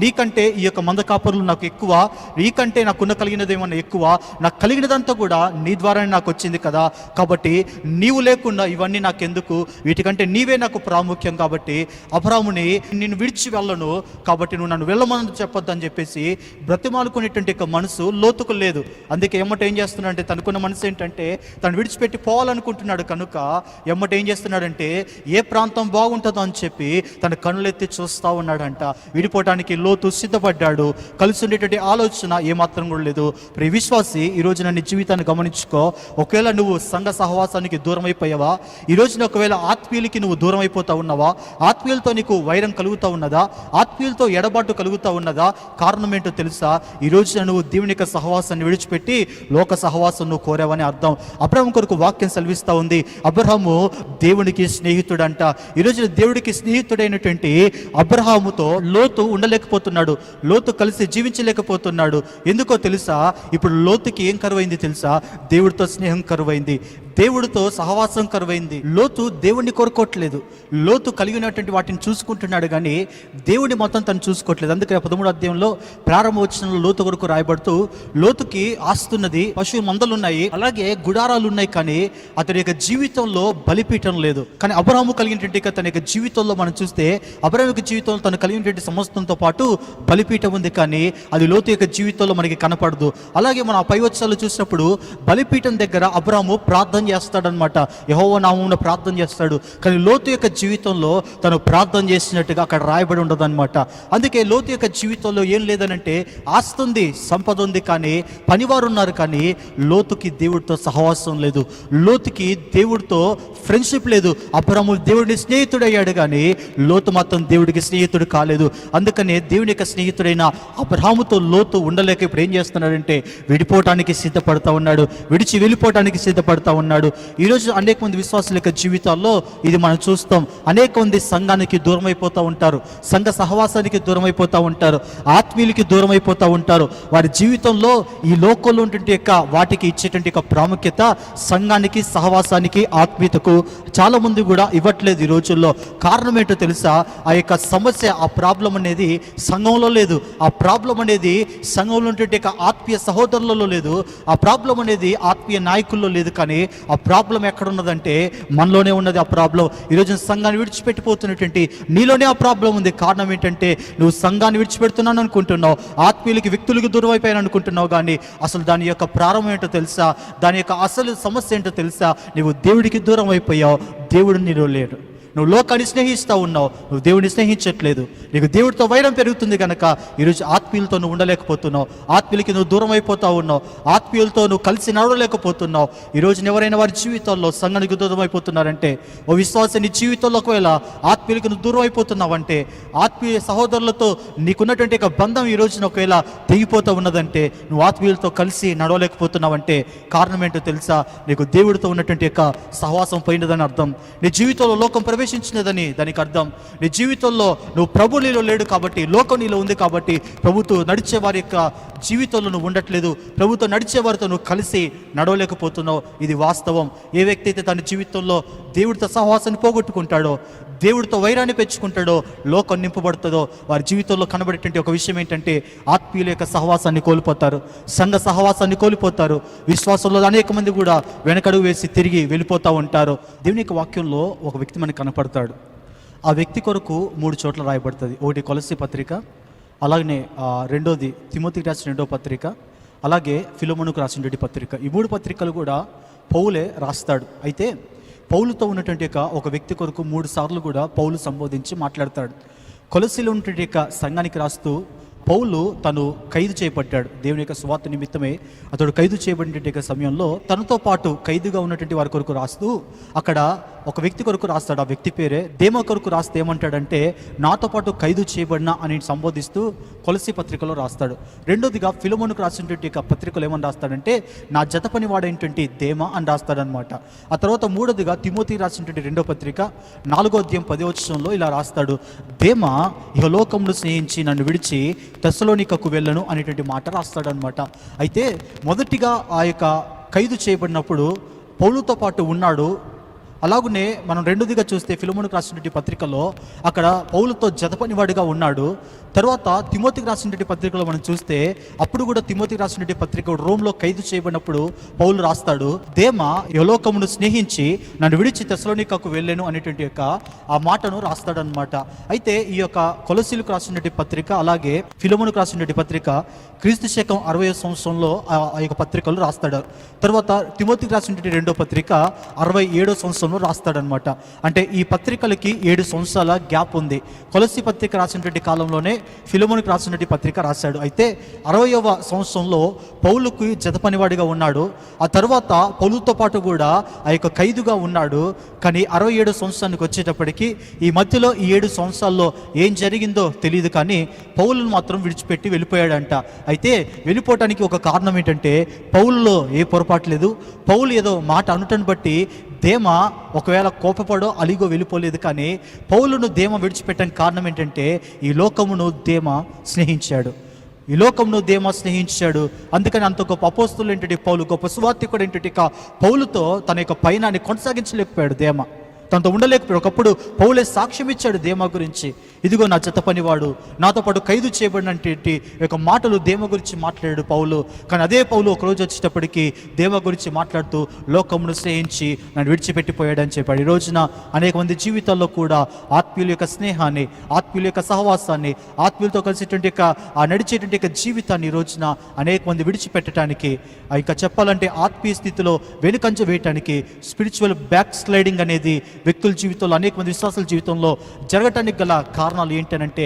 నీకంటే ఈ యొక్క మంద కాపురులు నాకు ఎక్కువ, నీకంటే నాకున్న కలిగినది ఏమన్నా ఎక్కువ, నాకు కలిగినదంతా కూడా నీ ద్వారానే నాకు వచ్చింది కదా, కాబట్టి నీవు లేకుండా ఇవన్నీ నాకెందుకు, వీటికంటే నీవే నాకు ప్రాముఖ్యం, కాబట్టి అబ్రహాముని నిన్ను విడిచి వెళ్ళను, కాబట్టి నువ్వు నన్ను వెళ్ళమని చెప్పొద్దు అని చెప్పేసి బ్రతిమాలుకునేటువంటి మనసు లోతుకు లేదు. అందుకే ఎమ్మట ఏం చేస్తున్నాడంటే తనకున్న మనసు ఏంటంటే తను విడిచిపెట్టి పోవాలనుకుంటున్నాడు కనుక ఎమ్మట ఏం చేస్తున్నాడంటే ఏ ప్రాంతం బాగుంటుందో అని చెప్పి తన కన్నులెత్తి చూస్తూ ఉన్నాడంట. విడిపోవడానికి లోతు సిద్ధపడ్డాడు. కలిసి ఉండేటువంటి ఆలోచన ఏమాత్రం కూడా లేదు. ప్రియ విశ్వాసి, ఈరోజు నీ జీవితాన్ని గమనించుకో. ఒకవేళ నువ్వు సంఘ సహవాసానికి దూరం అయిపోయావా, ఈరోజున ఒకవేళ ఆత్మీయులకి నువ్వు దూరం అయిపోతా ఉన్నావా, ఆత్మీయులతో నీకు వైరం కలుగుతూ ఉన్నదా, ఆత్మీయులతో ఎడబాటు కలుగుతూ ఉన్నదా, కారణం ఏంటో తెలుసా? ఈరోజున నువ్వు దేవుని యొక్క సహవాసాన్ని విడిచిపెట్టి లోక సహవాసం నువ్వు కోరావని అర్థం. అబ్రహాము కొరకు వాక్యం సెలవిస్తూ ఉంది, అబ్రహాము దేవునికి స్నేహితుడంట. ఈరోజున దేవుడికి స్నేహితుడైనటువంటి అబ్రహాముతో లోతు ఉండలేకపోతున్నాడు, లోతు కలిసి జీవించలేకపోతున్నాడు. ఎందుకో తెలుసా? ఇప్పుడు లోతుకి ఏం కరువైంది తెలుసా? దేవుడితో స్నేహం కరువైంది. దేవుడితో సహవాసం కరువైంది. లోతు దేవుడిని కోరుకోవట్లేదు, లోతు కలిగినటువంటి వాటిని చూసుకుంటున్నాడు కానీ దేవుడి మొత్తం తను చూసుకోవట్లేదు. అందుకే 13వ అధ్యాయంలో ప్రారంభ వచనంలో లోతు కొరకు రాయబడుతూ, లోతుకి ఆస్తున్నది, పశువు మందలు ఉన్నాయి, అలాగే గుడారాలు ఉన్నాయి, కానీ అతని యొక్క జీవితంలో బలిపీఠం లేదు. కానీ అబ్రహాము కలిగినటువంటి తన యొక్క జీవితంలో మనం చూస్తే, అబ్రహాము యొక్క జీవితంలో తను కలిగినటువంటి సమస్తంతో పాటు బలిపీఠం ఉంది, కానీ అది లోతు యొక్క జీవితంలో మనకి కనపడదు. అలాగే మనం ఆ పై వచనాలు చూసినప్పుడు బలిపీఠం దగ్గర అబ్రహాము ప్రార్థన చేస్తాడనమాట, యెహోవా నామమున ప్రార్థన చేస్తాడు. కానీ లోతు యొక్క జీవితంలో తను ప్రార్థన చేసినట్టుగా అక్కడ రాయబడి ఉండదన్నమాట. అందుకే లోతు యొక్క జీవితంలో ఏం లేదనంటే, ఆస్తి ఉంది, సంపద ఉంది, కానీ పనివారు ఉన్నారు, కానీ లోతుకి దేవుడితో సహవాసం లేదు, లోతుకి దేవుడితో ఫ్రెండ్షిప్ లేదు. అబ్రహాము దేవుడిని స్నేహితుడయ్యాడు, కానీ లోతు మాత్రం దేవుడికి స్నేహితుడు కాలేదు. అందుకనే దేవుని యొక్క స్నేహితుడైన అబ్రహాముతో లోతు ఉండలేక ఇప్పుడు ఏం చేస్తున్నాడంటే విడిపోవటానికి సిద్ధపడతా ఉన్నాడు, విడిచి వెళ్ళిపోవటానికి సిద్ధపడతా ఉన్నాడు. ఈరోజు అనేక మంది విశ్వాసుల యొక్క జీవితాల్లో ఇది మనం చూస్తాం. అనేక మంది సంఘానికి దూరం అయిపోతూ ఉంటారు, సంఘ సహవాసానికి దూరం అయిపోతూ ఉంటారు, ఆత్మీయులకి దూరం అయిపోతూ ఉంటారు. వారి జీవితంలో ఈ లోకంలో ఉన్నటువంటి యొక్క వాటికి ఇచ్చేటువంటి యొక్క ప్రాముఖ్యత సంఘానికి, సహవాసానికి, ఆత్మీయతకు చాలా మంది కూడా ఇవ్వట్లేదు ఈ రోజుల్లో. కారణం ఏంటో తెలుసా? ఆ యొక్క సమస్య, ఆ ప్రాబ్లం అనేది సంఘంలో లేదు, ఆ ప్రాబ్లం అనేది సంఘంలో ఉన్నటువంటి ఆత్మీయ సహోదరులలో లేదు, ఆ ప్రాబ్లం అనేది ఆత్మీయ నాయకుల్లో లేదు, కానీ ఆ ప్రాబ్లం ఎక్కడ ఉన్నదంటే మనలోనే ఉన్నది. ఆ ప్రాబ్లం ఈరోజు సంఘాన్ని విడిచిపెట్టిపోతున్నటువంటి నీలోనే ఆ ప్రాబ్లం ఉంది. కారణం ఏంటంటే నువ్వు సంఘాన్ని విడిచిపెడుతున్నాను అనుకుంటున్నావు, ఆత్మీయులకి, వ్యక్తులకి దూరం అయిపోయాను అనుకుంటున్నావు, కానీ అసలు దాని యొక్క ప్రారంభం ఏంటో తెలుసా? దాని యొక్క అసలు సమస్య ఏంటో తెలుసా? నువ్వు దేవుడికి దూరం అయిపోయావు, దేవుడు నీలో లేడు. నువ్వు లోకాన్ని స్నేహిస్తూ ఉన్నావు, నువ్వు దేవుడిని స్నేహించట్లేదు. నీకు దేవుడితో వైరం పెరుగుతుంది కనుక ఈరోజు ఆత్మీయులతో నువ్వు ఉండలేకపోతున్నావు, ఆత్మీయులకి నువ్వు దూరం అయిపోతూ ఉన్నావు, ఆత్మీయులతో నువ్వు కలిసి నడవలేకపోతున్నావు. ఈరోజు ఎవరైనా వారి జీవితాల్లో సంఘానికి దూరం అయిపోతున్నారంటే, ఓ విశ్వాస నీ జీవితంలో ఒకవేళ ఆత్మీయులకి నువ్వు దూరం అయిపోతున్నావంటే, ఆత్మీయ సహోదరులతో నీకున్నటువంటి ఒక బంధం ఈ రోజున ఒకవేళ తెగిపోతూ ఉన్నదంటే, నువ్వు ఆత్మీయులతో కలిసి నడవలేకపోతున్నావంటే కారణం ఏంటో తెలుసా? నీకు దేవుడితో ఉన్నటువంటి యొక్క సహవాసం పోయినదని అర్థం. నీ జీవితంలో లోకం ప్రవేశించినదని దానికి అర్థం. నీ జీవితంలో నువ్వు ప్రభు నీలో లేడు కాబట్టి, లోకం నీలో ఉంది కాబట్టి, ప్రభుతో నడిచే వారి యొక్క జీవితంలో నువ్వు ఉండట్లేదు, ప్రభుతో నడిచే వారితో నువ్వు కలిసి నడవలేకపోతున్నావు. ఇది వాస్తవం. ఏ వ్యక్తి అయితే తన జీవితంలో దేవుడితో సహవాసాన్ని పోగొట్టుకుంటాడో, దేవుడితో వైరాన్ని పెంచుకుంటాడో, లోకం నింపబడుతుందో, వారి జీవితంలో కనబడేటువంటి ఒక విషయం ఏంటంటే ఆత్మీయుల యొక్క సహవాసాన్ని కోల్పోతారు, సంఘ సహవాసాన్ని కోల్పోతారు. విశ్వాసంలో అనేక మంది కూడా వెనకడుగు వేసి తిరిగి వెళ్ళిపోతూ ఉంటారు. దేవుని యొక్క వాక్యంలో ఒక వ్యక్తి మనకు కనపడతాడు. ఆ వ్యక్తి కొరకు 3 చోట్ల రాయబడుతుంది. ఒకటి కొలస్సీ పత్రిక, అలాగనే రెండోది తిమోతికి రాసిన 2వ పత్రిక, అలాగే ఫిలెమోనుకు రాసినటువంటి పత్రిక. ఈ 3 పత్రికలు కూడా పౌలే రాస్తాడు. అయితే పౌలుతో ఉన్నటువంటి ఒక వ్యక్తి కొరకు 3 సార్లు కూడా పౌలు సంబోధించి మాట్లాడతాడు. కొలస్సీలో ఉన్నటువంటి సంఘానికి రాస్తూ, పౌలు తను ఖైదు చేయబడ్డాడు. దేవుని యొక్క సువార్త నిమిత్తమే అతడు ఖైదు చేయబడినటువంటి సమయంలో తనతో పాటు ఖైదుగా ఉన్నటువంటి వారి కొరకు రాస్తూ అక్కడ ఒక వ్యక్తి కొరకు రాస్తాడు. ఆ వ్యక్తి పేరే దేమా కొరకు రాస్తే ఏమంటాడంటే, నాతో పాటు ఖైదు చేయబడిన అని సంబోధిస్తూ కొలస్సీ పత్రికలో రాస్తాడు. రెండోదిగా ఫిలెమోనుకు రాసినటువంటి పత్రికలు ఏమని రాస్తాడంటే, నా జత పని వాడైనటువంటి దేమా అని రాస్తాడనమాట. ఆ తర్వాత మూడోదిగా తిమోతికి రాసినటువంటి 2వ పత్రిక 4వ అధ్యాయం 10వ వచనంలో ఇలా రాస్తాడు, దేమా ఇహలోకమును స్నేహించి నన్ను విడిచి తెస్సలోనికకు వెళ్ళను అనేటువంటి మాట రాస్తాడనమాట. అయితే మొదటిగా ఆ యొక్క ఖైదు చేయబడినప్పుడు పౌలుతో పాటు ఉన్నాడు. అలాగనే మనం రెండోదిగా చూస్తే ఫిలెమోనుకు రాసినటువంటి పత్రికలో అక్కడ పౌలుతో జతపనివాడిగా ఉన్నాడు. తర్వాత తిమోతికి రాసినటువంటి పత్రికలో మనం చూస్తే అప్పుడు కూడా తిమోతికి రాసినటువంటి పత్రిక రోమ్లో ఖైదు చేయబడినప్పుడు పౌలు రాస్తాడు, దేమా యెహోలోకమును స్నేహించి నన్ను విడిచి తెస్సలోనికకు వెళ్ళాను అనేటువంటి యొక్క ఆ మాటను రాస్తాడనమాట. అయితే ఈ యొక్క కొలస్సీలకు రాసినటువంటి పత్రిక, అలాగే ఫిలెమోనుకు రాసినటువంటి పత్రిక క్రీస్తు శకం 60వ సంవత్సరంలో ఆ యొక్క పత్రికలు రాస్తాడు. తర్వాత తిమోతికి రాసినటువంటి 2వ పత్రిక 67వ సంవత్సరంలో రాస్తాడనమాట. అంటే ఈ పత్రికలకి 7 సంవత్సరాల గ్యాప్ ఉంది. కొలస్సీ పత్రిక రాసినటువంటి కాలంలోనే ఫిలెమోనుకు రాసినటువంటి పత్రిక రాశాడు. అయితే 60వ సంవత్సరంలో పౌలుకు జతపనివాడిగా ఉన్నాడు. ఆ తర్వాత పౌలుతో పాటు కూడా ఆ యొక్క ఖైదుగా ఉన్నాడు. కానీ 67వ సంవత్సరానికి వచ్చేటప్పటికి ఈ మధ్యలో ఈ 7 సంవత్సరాల్లో ఏం జరిగిందో తెలియదు, కానీ పౌలును మాత్రం విడిచిపెట్టి వెళ్ళిపోయాడంట. అయితే వెళ్ళిపోవటానికి ఒక కారణం ఏంటంటే, పౌలులో ఏ పొరపాటు లేదు. పౌలు ఏదో మాట అనుటను బట్టి దేమా ఒకవేళ కోపపడో అలిగో వెళ్ళిపోలేదు, కానీ పౌలును దేమ విడిచిపెట్టడానికి కారణం ఏంటంటే ఈ లోకమును దేమ స్నేహించాడు. ఈ లోకంలో దేమా స్నేహించాడు. అందుకని అంత గొప్ప అపోస్తులు ఏంటంటే పౌలు, గొప్ప సువార్తికుడు ఏంటంటే పౌలుతో తన యొక్క పయనాన్ని కొనసాగించలేకపోయాడు దేమా, తనతో ఉండలేకపోయాడు. ఒకప్పుడు పౌలే సాక్ష్యం ఇచ్చాడు దేమా గురించి, ఇదిగో నా చెత్త పనివాడు, నాతో పాటు ఖైదు చేయబడినటువంటి యొక్క మాటలు దేమ గురించి మాట్లాడాడు పౌలు. కానీ అదే పౌలు ఒకరోజు వచ్చేటప్పటికి దేమ గురించి మాట్లాడుతూ లోకమును స్నేహించి నన్ను విడిచిపెట్టిపోయాడని చెప్పాడు. ఈ రోజున అనేక మంది జీవితాల్లో కూడా ఆత్మీయుల యొక్క స్నేహాన్ని, ఆత్మీయుల యొక్క సహవాసాన్ని, ఆత్మీయులతో కలిసేటువంటి ఆ నడిచేటువంటి జీవితాన్ని ఈ రోజున అనేక మంది విడిచిపెట్టడానికి, ఇంకా చెప్పాలంటే ఆత్మీయ స్థితిలో వెనుకంజ వేయటానికి, స్పిరిచువల్ బ్యాక్ స్లైడింగ్ అనేది వ్యక్తుల జీవితంలో, అనేక మంది విశ్వాసాల జీవితంలో జరగటానికి గల కారణాలు ఏంటంటే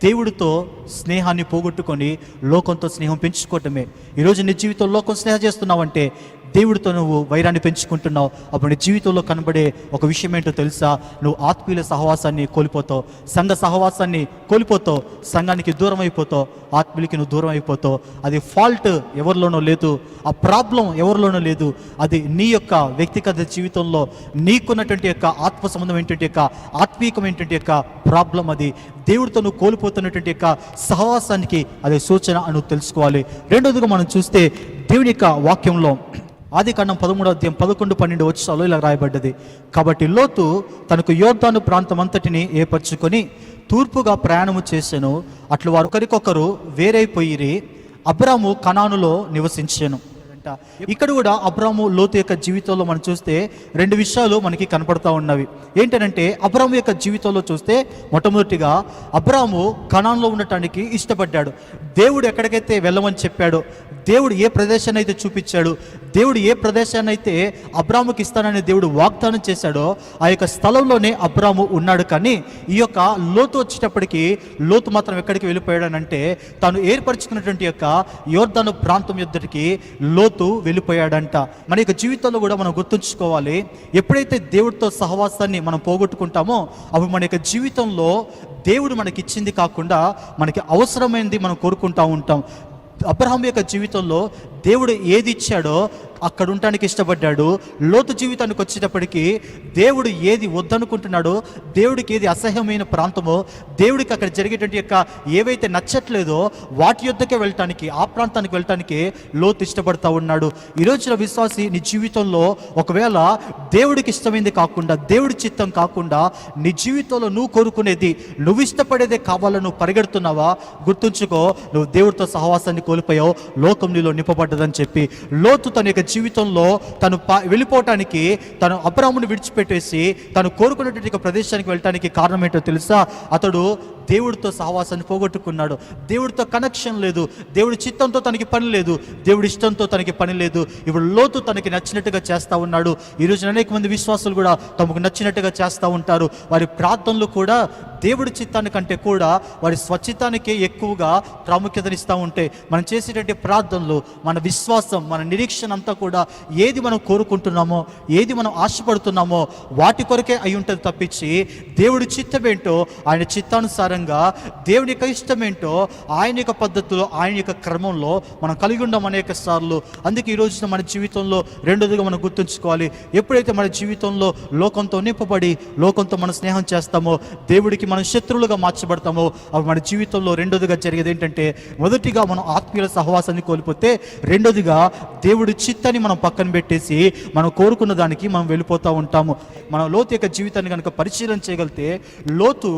దేవుడితో స్నేహాన్ని పోగొట్టుకొని లోకంతో స్నేహం పెంచుకోవటమే. ఈరోజు నీ జీవితంలో లోకం స్నేహం చేస్తున్నావంటే దేవుడితో నువ్వు వైరాన్ని పెంచుకుంటున్నావు. అప్పుడు నీ జీవితంలో కనబడే ఒక విషయం ఏంటో తెలుసా? నువ్వు ఆత్మీయుల సహవాసాన్ని కోల్పోతావు, సంఘ సహవాసాన్ని కోల్పోతావు, సంఘానికి దూరం అయిపోతావు, ఆత్మీయులకి నువ్వు దూరం అయిపోతావు. అది ఫాల్ట్ ఎవరిలోనో లేదు, ఆ ప్రాబ్లం ఎవరిలోనో లేదు, అది నీ యొక్క వ్యక్తిగత జీవితంలో నీకున్నటువంటి యొక్క ఆత్మ సంబంధం ఏంటంటే యొక్క ఆత్మీయకం ఏంటంటే యొక్క ప్రాబ్లం. అది దేవుడితో నువ్వు కోల్పోతున్నటువంటి యొక్క సహవాసానికి అదే సూచన అని నువ్వు తెలుసుకోవాలి. రెండోదిగా మనం చూస్తే దేవుని యొక్క వాక్యంలో ఆదికాండం 13:11-12 వచనాల్లో ఇలా రాయబడ్డది. కాబట్టి లోతు తనకు యోర్దాను ప్రాంతం అంతటిని ఏర్పరచుకొని తూర్పుగా ప్రయాణము చేసెను. అట్లు వారు ఒకరికొకరు వేరైపోయిరి. అబ్రాము కనానులో నివసించెను. ఇక్కడ కూడా అబ్రాము లోతు యొక్క జీవితంలో మనం చూస్తే రెండు విషయాలు మనకి కనపడతా ఉన్నవి. ఏంటంటే అబ్రాము యొక్క జీవితంలో చూస్తే మొట్టమొదటిగా అబ్రాము కనాన్లో ఉండటానికి ఇష్టపడ్డాడు. దేవుడు ఎక్కడికైతే వెళ్ళమని చెప్పాడో, దేవుడు ఏ ప్రదేశాన్ని అయితే చూపించాడు, దేవుడు ఏ ప్రదేశాన్ని అయితే అబ్రాముకి ఇస్తానని దేవుడు వాగ్దానం చేశాడో ఆ యొక్క స్థలంలోనే అబ్రాము ఉన్నాడు. కానీ ఈ యొక్క లోతు వచ్చేటప్పటికి లోతు మాత్రం ఎక్కడికి వెళ్ళిపోయాడనంటే తాను ఏర్పరచుకున్నటువంటి యొక్క యోర్దాను ప్రాంతం యొద్దకి లోతు వెళ్ళిపోయాడంట. మన యొక్క జీవితంలో కూడా మనం గుర్తుంచుకోవాలి, ఎప్పుడైతే దేవుడితో సహవాసాన్ని మనం పోగొట్టుకుంటామో అప్పుడు మన యొక్క జీవితంలో దేవుడు మనకి ఇచ్చింది కాకుండా మనకి అవసరమైనది మనం కోరుకుంటూ ఉంటాం. అబ్రహాం యొక్క జీవితంలో దేవుడు ఏది ఇచ్చాడో అక్కడ ఉండటానికి ఇష్టపడ్డాడు. లోతు జీవితానికి వచ్చేటప్పటికి దేవుడు ఏది వద్దనుకుంటున్నాడో, దేవుడికి ఏది అసహ్యమైన ప్రాంతమో, దేవుడికి అక్కడ జరిగేటువంటి యొక్క ఏవైతే నచ్చట్లేదో వాటి యొద్దకే వెళ్ళటానికి, ఆ ప్రాంతానికి వెళ్ళటానికి లోతు ఇష్టపడతా ఉన్నాడు. ఈరోజున విశ్వాసి నీ జీవితంలో ఒకవేళ దేవుడికి ఇష్టమైంది కాకుండా, దేవుడి చిత్తం కాకుండా నీ జీవితంలో నువ్వు కోరుకునేది, నువ్వు ఇష్టపడేదే కావాలని నువ్వు పరిగెడుతున్నావా? గుర్తుంచుకో, నువ్వు దేవుడితో సహవాసాన్ని కోల్పోయావు, లోకం నీలో నింపబడ్డదని చెప్పి. లోతు తన యొక్క జీవితంలో తను వెళ్ళిపోవటానికి, తను అబ్రామును విడిచిపెట్టేసి తను కోరుకున్నటువంటి ప్రదేశానికి వెళ్ళటానికి కారణం ఏంటో తెలుసా? అతడు దేవుడితో సహవాసాన్ని పోగొట్టుకున్నాడు. దేవుడితో కనెక్షన్ లేదు, దేవుడి చిత్తంతో తనకి పని లేదు, దేవుడి ఇష్టంతో తనకి పని లేదు. ఇప్పుడు లోతు తనకి నచ్చినట్టుగా చేస్తూ ఉన్నాడు. ఈరోజు అనేక మంది విశ్వాసులు కూడా తమకు నచ్చినట్టుగా చేస్తూ ఉంటారు. వారి ప్రార్థనలు కూడా దేవుడి చిత్తాన్ని కంటే కూడా వారి స్వచిత్తానికే ఎక్కువగా ప్రాముఖ్యతనిస్తూ ఉంటే, మనం చేసేటువంటి ప్రార్థనలు, మన విశ్వాసం, మన నిరీక్షణ అంతా కూడా ఏది మనం కోరుకుంటున్నామో, ఏది మనం ఆశపడుతున్నామో వాటి కొరకే అయి ఉంటుంది తప్పించి దేవుడి చిత్తమేంటో, ఆయన చిత్తానుసారంగా దేవుని యొక్క ఇష్టమేంటో ఆయన యొక్క పద్ధతిలో, ఆయన యొక్క క్రమంలో మనం కలిగి ఉన్నాం అనేక సార్లు. అందుకే ఈ రోజున మన జీవితంలో రెండోదిగా మనం గుర్తుంచుకోవాలి, ఎప్పుడైతే మన జీవితంలో లోకంతో నింపబడి లోకంతో మనం స్నేహం చేస్తామో, దేవుడికి మనం శత్రువులుగా మార్చబడతామో, అవి మన జీవితంలో రెండోదిగా జరిగేది ఏంటంటే, మొదటిగా మనం ఆత్మీయుల సహవాసాన్ని కోల్పోతే, రెండోదిగా దేవుడి చిత్తాన్ని మనం పక్కన పెట్టేసి మనం కోరుకున్న దానికి మనం వెళ్ళిపోతూ ఉంటాము. మనం లోతు యొక్క జీవితాన్ని కనుక పరిశీలన చేయగలిగితే, లోతు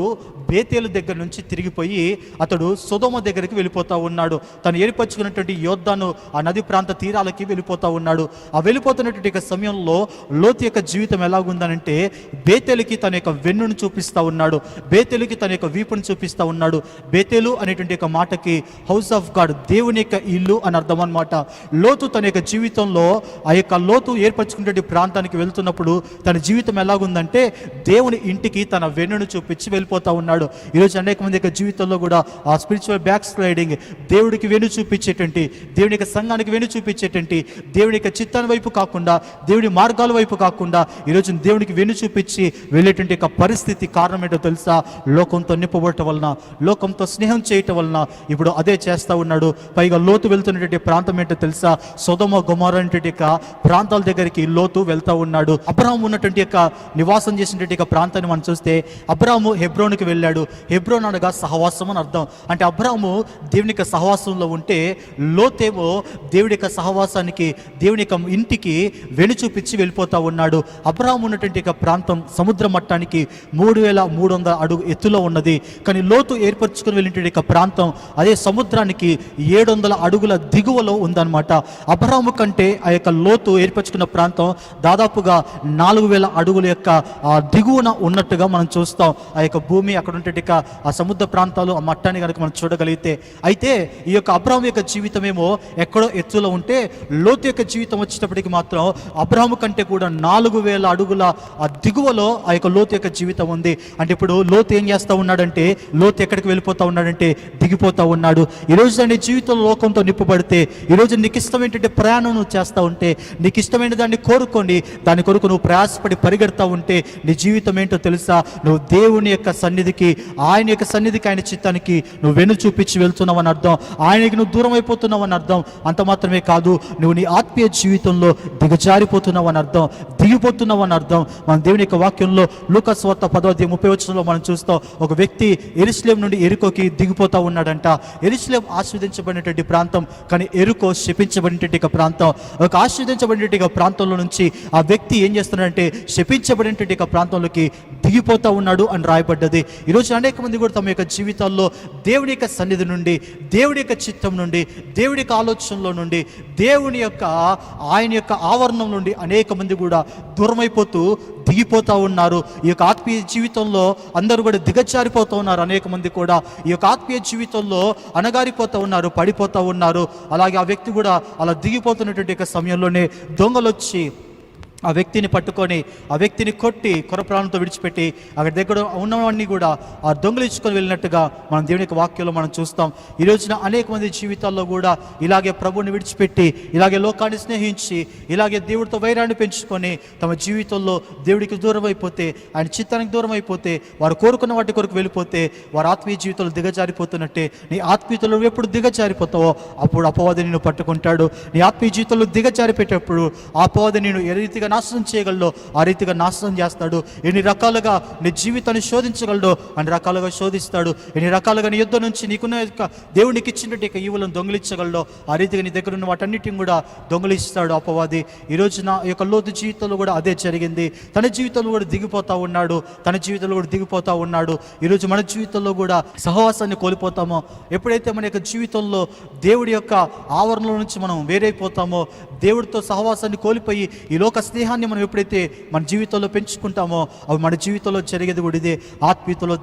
బేతేలు దగ్గర నుంచి తిరిగిపోయి అతడు సొదొమ దగ్గరికి వెళ్ళిపోతూ ఉన్నాడు. తను ఏర్పరచుకున్నటువంటి యోర్దాను ఆ నది ప్రాంత తీరాలకి వెళ్ళిపోతూ ఉన్నాడు. ఆ వెళ్ళిపోతున్నటువంటి సమయంలో లోతు యొక్క జీవితం ఎలాగుందనంటే, బేతేలుకి తన యొక్క వెన్నును చూపిస్తూ ఉన్నాడు, బేతేలుకి తన యొక్క వీపును చూపిస్తూ ఉన్నాడు. బేతేలు అనేటువంటి ఒక మాటకి హౌస్ ఆఫ్ గాడ్, దేవుని యొక్క ఇల్లు అని అర్థం అనమాట. లోతు తన యొక్క జీవితంలో ఆ యొక్క లోతు ఏర్పరచుకునే ప్రాంతానికి వెళ్తున్నప్పుడు తన జీవితం ఎలాగుందంటే, దేవుని ఇంటికి తన వెన్నును చూపించి వెళ్ళిపోతూ ఉన్నాడు. ఈరోజు అనేక మంది యొక్క జీవితంలో కూడా ఆ స్పిరిచువల్ బ్యాక్ స్లైడింగ్, దేవుడికి వెను చూపించేటువంటి, దేవుని యొక్క సంఘానికి వెను చూపించేటువంటి, దేవుని యొక్క చిత్తాన్ని వైపు కాకుండా, దేవుడి మార్గాల వైపు కాకుండా ఈరోజు దేవునికి వెను చూపించి వెళ్ళేటువంటి యొక్క పరిస్థితి కారణం ఏంటో తెలుసా? లోకంతో నింపబడటం వలన, లోకంతో స్నేహం చేయటం వలన ఇప్పుడు అదే చేస్తూ ఉన్నాడు. పైగా లోతు వెళ్తున్నటువంటి ప్రాంతం ఏంటో తెలుసా? సొదొమ గొమొర్రా అనేటువంటి యొక్క ప్రాంతాల దగ్గరికి లోతు వెళ్తూ ఉన్నాడు. అబ్రాహాము ఉన్నటువంటి యొక్క నివాసం చేసినటువంటి యొక్క ప్రాంతాన్ని మనం చూస్తే, అబ్రాహాము హెబ్రోనుకి వెళ్ళాడు. హెబ్రోన్ అనగా సహవాసం అని అర్థం. అంటే అబ్రాము దేవుని యొక్క సహవాసంలో ఉంటే లోతేమో దేవుడి యొక్క సహవాసానికి, దేవుని యొక్క ఇంటికి వెను చూపించి వెళ్ళిపోతా ఉన్నాడు. అబ్రాము ఉన్నటువంటి ప్రాంతం సముద్ర మట్టానికి 3300 అడుగు ఎత్తులో ఉన్నది. కానీ లోతు ఏర్పరచుకుని వెళ్ళినటువంటి ప్రాంతం అదే సముద్రానికి 700 అడుగుల దిగువలో ఉందన్నమాట. అబ్రాము కంటే ఆ యొక్క లోతు ఏర్పరచుకున్న ప్రాంతం దాదాపుగా 4000 అడుగుల యొక్క దిగువన ఉన్నట్టుగా మనం చూస్తాం. ఆ యొక్క భూమి అక్కడ ఉంటే ఆ సముద్ర ప్రాంతాలు, ఆ మట్టాన్ని కనుక మనం చూడగలిగితే. అయితే ఈ యొక్క అబ్రాము యొక్క జీవితం ఏమో ఎక్కడో ఎత్తులో ఉంటే, లోతు యొక్క జీవితం వచ్చేటప్పటికి మాత్రం అబ్రాము కంటే కూడా 4000 అడుగుల ఆ దిగువలో ఆ యొక్క లోతు యొక్క జీవితం ఉంది. అంటే ఇప్పుడు లోతు ఏం చేస్తూ ఉన్నాడంటే, లోతు ఎక్కడికి వెళ్ళిపోతా ఉన్నాడంటే దిగిపోతూ ఉన్నాడు. ఈరోజు నీ జీవితంలో లోకంతో నింపబడితే, ఈరోజు నీకు ఇష్టమైనటువంటి ప్రయాణం నువ్వు చేస్తూ ఉంటే, నీకు ఇష్టమైన దాన్ని కోరుకోండి, దాని కొరకు నువ్వు ప్రయాసపడి పరిగెడతా ఉంటే నీ జీవితం ఏంటో తెలుసా? నువ్వు దేవుని యొక్క సన్నిధికి, ఆయన యొక్క సన్నిధికి, ఆయన చిత్తానికి నువ్వు వెను చూపించి వెళ్తున్నావు అని అర్థం. ఆయనకి నువ్వు దూరం అయిపోతున్నావు అని అర్థం. అంత మాత్రమే కాదు, నువ్వు నీ ఆత్మీయ జీవితంలో దిగజారిపోతున్నావు అని అర్థం, దిగిపోతున్నావు అని అర్థం. మన దేవుని యొక్క వాక్యంలో లూకా సువార్త 10:30 మనం చూస్తాం. ఒక వ్యక్తి యెరూషలేము నుండి ఎరికోకి దిగిపోతా ఉన్నాడంట. యెరూషలేము ఆశీర్వదించబడినటువంటి ప్రాంతం, కానీ ఎరుకో శపించబడినటువంటి ప్రాంతం. ఒక ఆశీర్వదించబడినటువంటి ప్రాంతంలో నుంచి ఆ వ్యక్తి ఏం చేస్తున్నాడంటే శపించబడినటువంటి ప్రాంతంలోకి దిగిపోతా ఉన్నాడు అని రాయబడ్డది. ఈరోజు అనేక మంది కూడా తమ యొక్క జీవితాల్లో దేవుని యొక్క సన్నిధి నుండి, దేవుని యొక్క చిత్తం నుండి, దేవుని యొక్క ఆలోచనలో నుండి, దేవుని యొక్క ఆయన యొక్క ఆవరణం నుండి అనేక మంది కూడా దూరమైపోతూ దిగిపోతూ ఉన్నారు. ఈ యొక్క ఆత్మీయ జీవితంలో అందరూ కూడా దిగజారిపోతూ ఉన్నారు. అనేక మంది కూడా ఈ యొక్క ఆత్మీయ జీవితంలో అణగారిపోతూ ఉన్నారు, పడిపోతూ ఉన్నారు. అలాగే ఆ వ్యక్తి కూడా అలా దిగిపోతున్నటువంటి సమయంలోనే దొంగలు వచ్చి ఆ వ్యక్తిని పట్టుకొని, ఆ వ్యక్తిని కొట్టి కొరప్రాణంతో విడిచిపెట్టి అక్కడ దగ్గర ఉన్నవన్నీ కూడా ఆ దొంగలించుకొని వెళ్ళినట్టుగా మనం దేవుని యొక్క వాక్యంలో మనం చూస్తాం. ఈ రోజున అనేక మంది జీవితాల్లో కూడా ఇలాగే ప్రభువుని విడిచిపెట్టి, ఇలాగే లోకాన్ని స్నేహించి, ఇలాగే దేవుడితో వైరాన్ని పెంచుకొని తమ జీవితంలో దేవుడికి దూరం అయిపోతే, ఆయన చిత్తానికి దూరం అయిపోతే, వారు కోరుకున్న వాటి కొరకు వెళ్ళిపోతే వారు ఆత్మీయ జీవితంలో దిగజారిపోతున్నట్టే. నీ ఆత్మీయతలో ఎప్పుడు దిగజారిపోతావో అప్పుడు అపవాది నిన్ను పట్టుకుంటాడు. నీ ఆత్మీయ జీవితంలో దిగజారిపోయేటప్పుడు ఆ అపవాది నేను ఏ రీతిగా నాశనం చేయగలడో ఆ రీతిగా నాశనం చేస్తాడు. ఎన్ని రకాలుగా నీ జీవితాన్ని శోధించగలడో అన్ని రకాలుగా శోధిస్తాడు. ఎన్ని రకాలుగా నీ యుద్ధం నుంచి నీకున్న దేవునికి ఇచ్చినట్టు ఈవులను దొంగిలించగలడో ఆ రీతిగా నీ దగ్గర ఉన్న వాటన్నిటిని కూడా దొంగిలిస్తాడు అపవాది. ఈరోజు నా యొక్క లోతు జీవితంలో కూడా అదే జరిగింది. తన జీవితంలో కూడా దిగిపోతూ ఉన్నాడు, తన జీవితంలో కూడా దిగిపోతూ ఉన్నాడు. ఈరోజు మన జీవితంలో కూడా సహవాసాన్ని కోల్పోతామో, ఎప్పుడైతే మన యొక్క జీవితంలో దేవుడి యొక్క ఆవరణలో నుంచి మనం వేరైపోతామో, దేవుడితో సహవాసాన్ని కోల్పోయి ఈ లోక స్నేహాన్ని మనం ఎప్పుడైతే మన జీవితంలో పెంచుకుంటామో అవి మన జీవితంలో జరిగేది కూడా ఇదే. ఆత్మీయతలో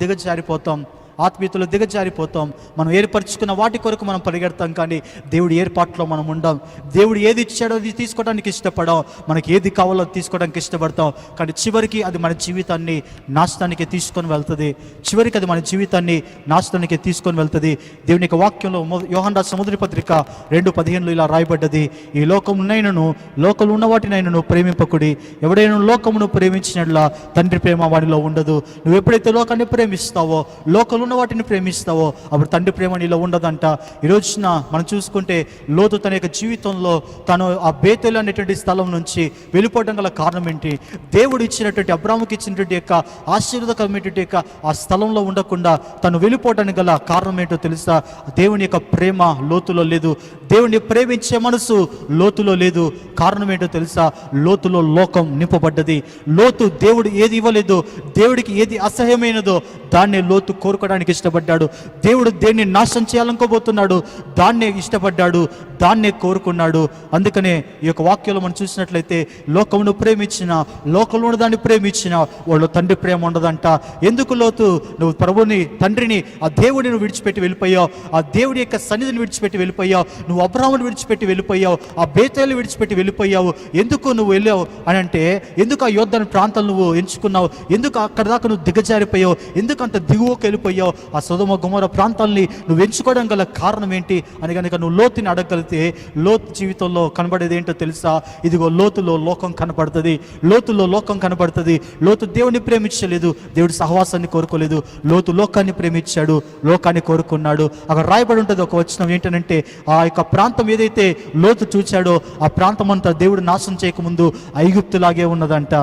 దిగజారిపోతాం. మనం ఏర్పరచుకున్న వాటి కొరకు మనం పరిగెడతాం, కానీ దేవుడి ఏర్పాట్లో మనం ఉండం. దేవుడు ఏది ఇచ్చాడో అది తీసుకోవడానికి ఇష్టపడాం, మనకి ఏది కావాలో అది తీసుకోవడానికి ఇష్టపడతాం. కానీ చివరికి అది మన జీవితాన్ని నాశనానికి తీసుకొని వెళ్తుంది. దేవుని యొక్క వాక్యంలో యోహాను రాసిన మొదటి పత్రిక 2:15 ఇలా రాయబడ్డది, ఈ లోకములో ఉన్న వాటినైనను ప్రేమింపకుడి, ఎవడైనా లోకమును ప్రేమించినట్లా తండ్రి ప్రేమ వాడిలో ఉండదు. నువ్వు ఎప్పుడైతే లోకాన్ని ప్రేమిస్తావో, లోకంలో ఉన్న వాటిని ప్రేమిస్తావో అప్పుడు తండ్రి ప్రేమ నీలో ఉండదంట. ఈ రోజున మనం చూసుకుంటే లోతు తన యొక్క జీవితంలో తను ఆ బేతేలు అనేటువంటి స్థలం నుంచి వెళ్ళిపోవడం గల కారణం ఏంటి? దేవుడు ఇచ్చినటువంటి, అబ్రాముకి ఇచ్చినటువంటి యొక్క ఆశీర్వాదకరమైనటువంటి యొక్క ఆ స్థలంలో ఉండకుండా తను వెళ్ళిపోవడానికి గల కారణం ఏంటో తెలుసా? దేవుని యొక్క ప్రేమ లోతులో లేదు, దేవుని ప్రేమించే మనసు లోతులో లేదు. కారణం ఏంటో తెలుసా? లోతులో లోకం నింపబడ్డది. లోతు దేవుడు ఏది ఇవ్వలేదో, దేవుడికి ఏది అసహ్యమైనదో దాన్నే లోతు కోరుకోవడానికి ఇష్టపడ్డాడు. దేవుడు దేన్ని నాశనం చేయాలనుకోబోతున్నాడు దాన్నే ఇష్టపడ్డాడు, దాన్నే కోరుకున్నాడు. అందుకనే ఈ యొక్క వాక్యంలో మనం చూసినట్లయితే లోకమును ప్రేమించిన, లోకంలో దాన్ని ప్రేమించిన వాళ్ళు తండ్రి ప్రేమ ఉండదంట. ఎందుకు లోతు నువ్వు ప్రభుని, తండ్రిని, ఆ దేవుడిని విడిచిపెట్టి వెళ్ళిపోయావు, ఆ దేవుడి యొక్క సన్నిధిని విడిచిపెట్టి వెళ్ళిపోయావు, నువ్వు అబ్రాహామును విడిచిపెట్టి వెళ్ళిపోయావు, ఆ బేతేలు విడిచిపెట్టి వెళ్ళిపోయావు. ఎందుకు నువ్వు వెళ్ళావు అని అంటే, ఎందుకు ఆ యోర్దాను ప్రాంతం నువ్వు ఎంచుకున్నావు, ఎందుకు అక్కడ దాకా నువ్వు దిగజారిపోయావు, ఎందుకు అంత దిగువకు వెళ్ళిపోయావు, ఆ సొదొమ గొమొర్రా ప్రాంతాలని నువ్వు ఎంచుకోవడం గల కారణం ఏంటి అని కనుక నువ్వు లోతుని అడగలిగితే, లోతు జీవితంలో కనబడేది ఏంటో తెలుసా? ఇదిగో లోతులో లోకం కనబడుతుంది, లోతు దేవుని ప్రేమించలేదు, దేవుడి సహవాసాన్ని కోరుకోలేదు, లోతు లోకాన్ని ప్రేమించాడు, లోకాన్ని కోరుకున్నాడు. అక్కడ రాయబడి ఉంటుంది ఒక వచనం ఏంటంటే, ఆ యొక్క ప్రాంతం ఏదైతే లోతు చూచాడో ఆ ప్రాంతం అంతా దేవుడు నాశనం చేయకముందు ఐగుప్తులాగే ఉన్నదంట.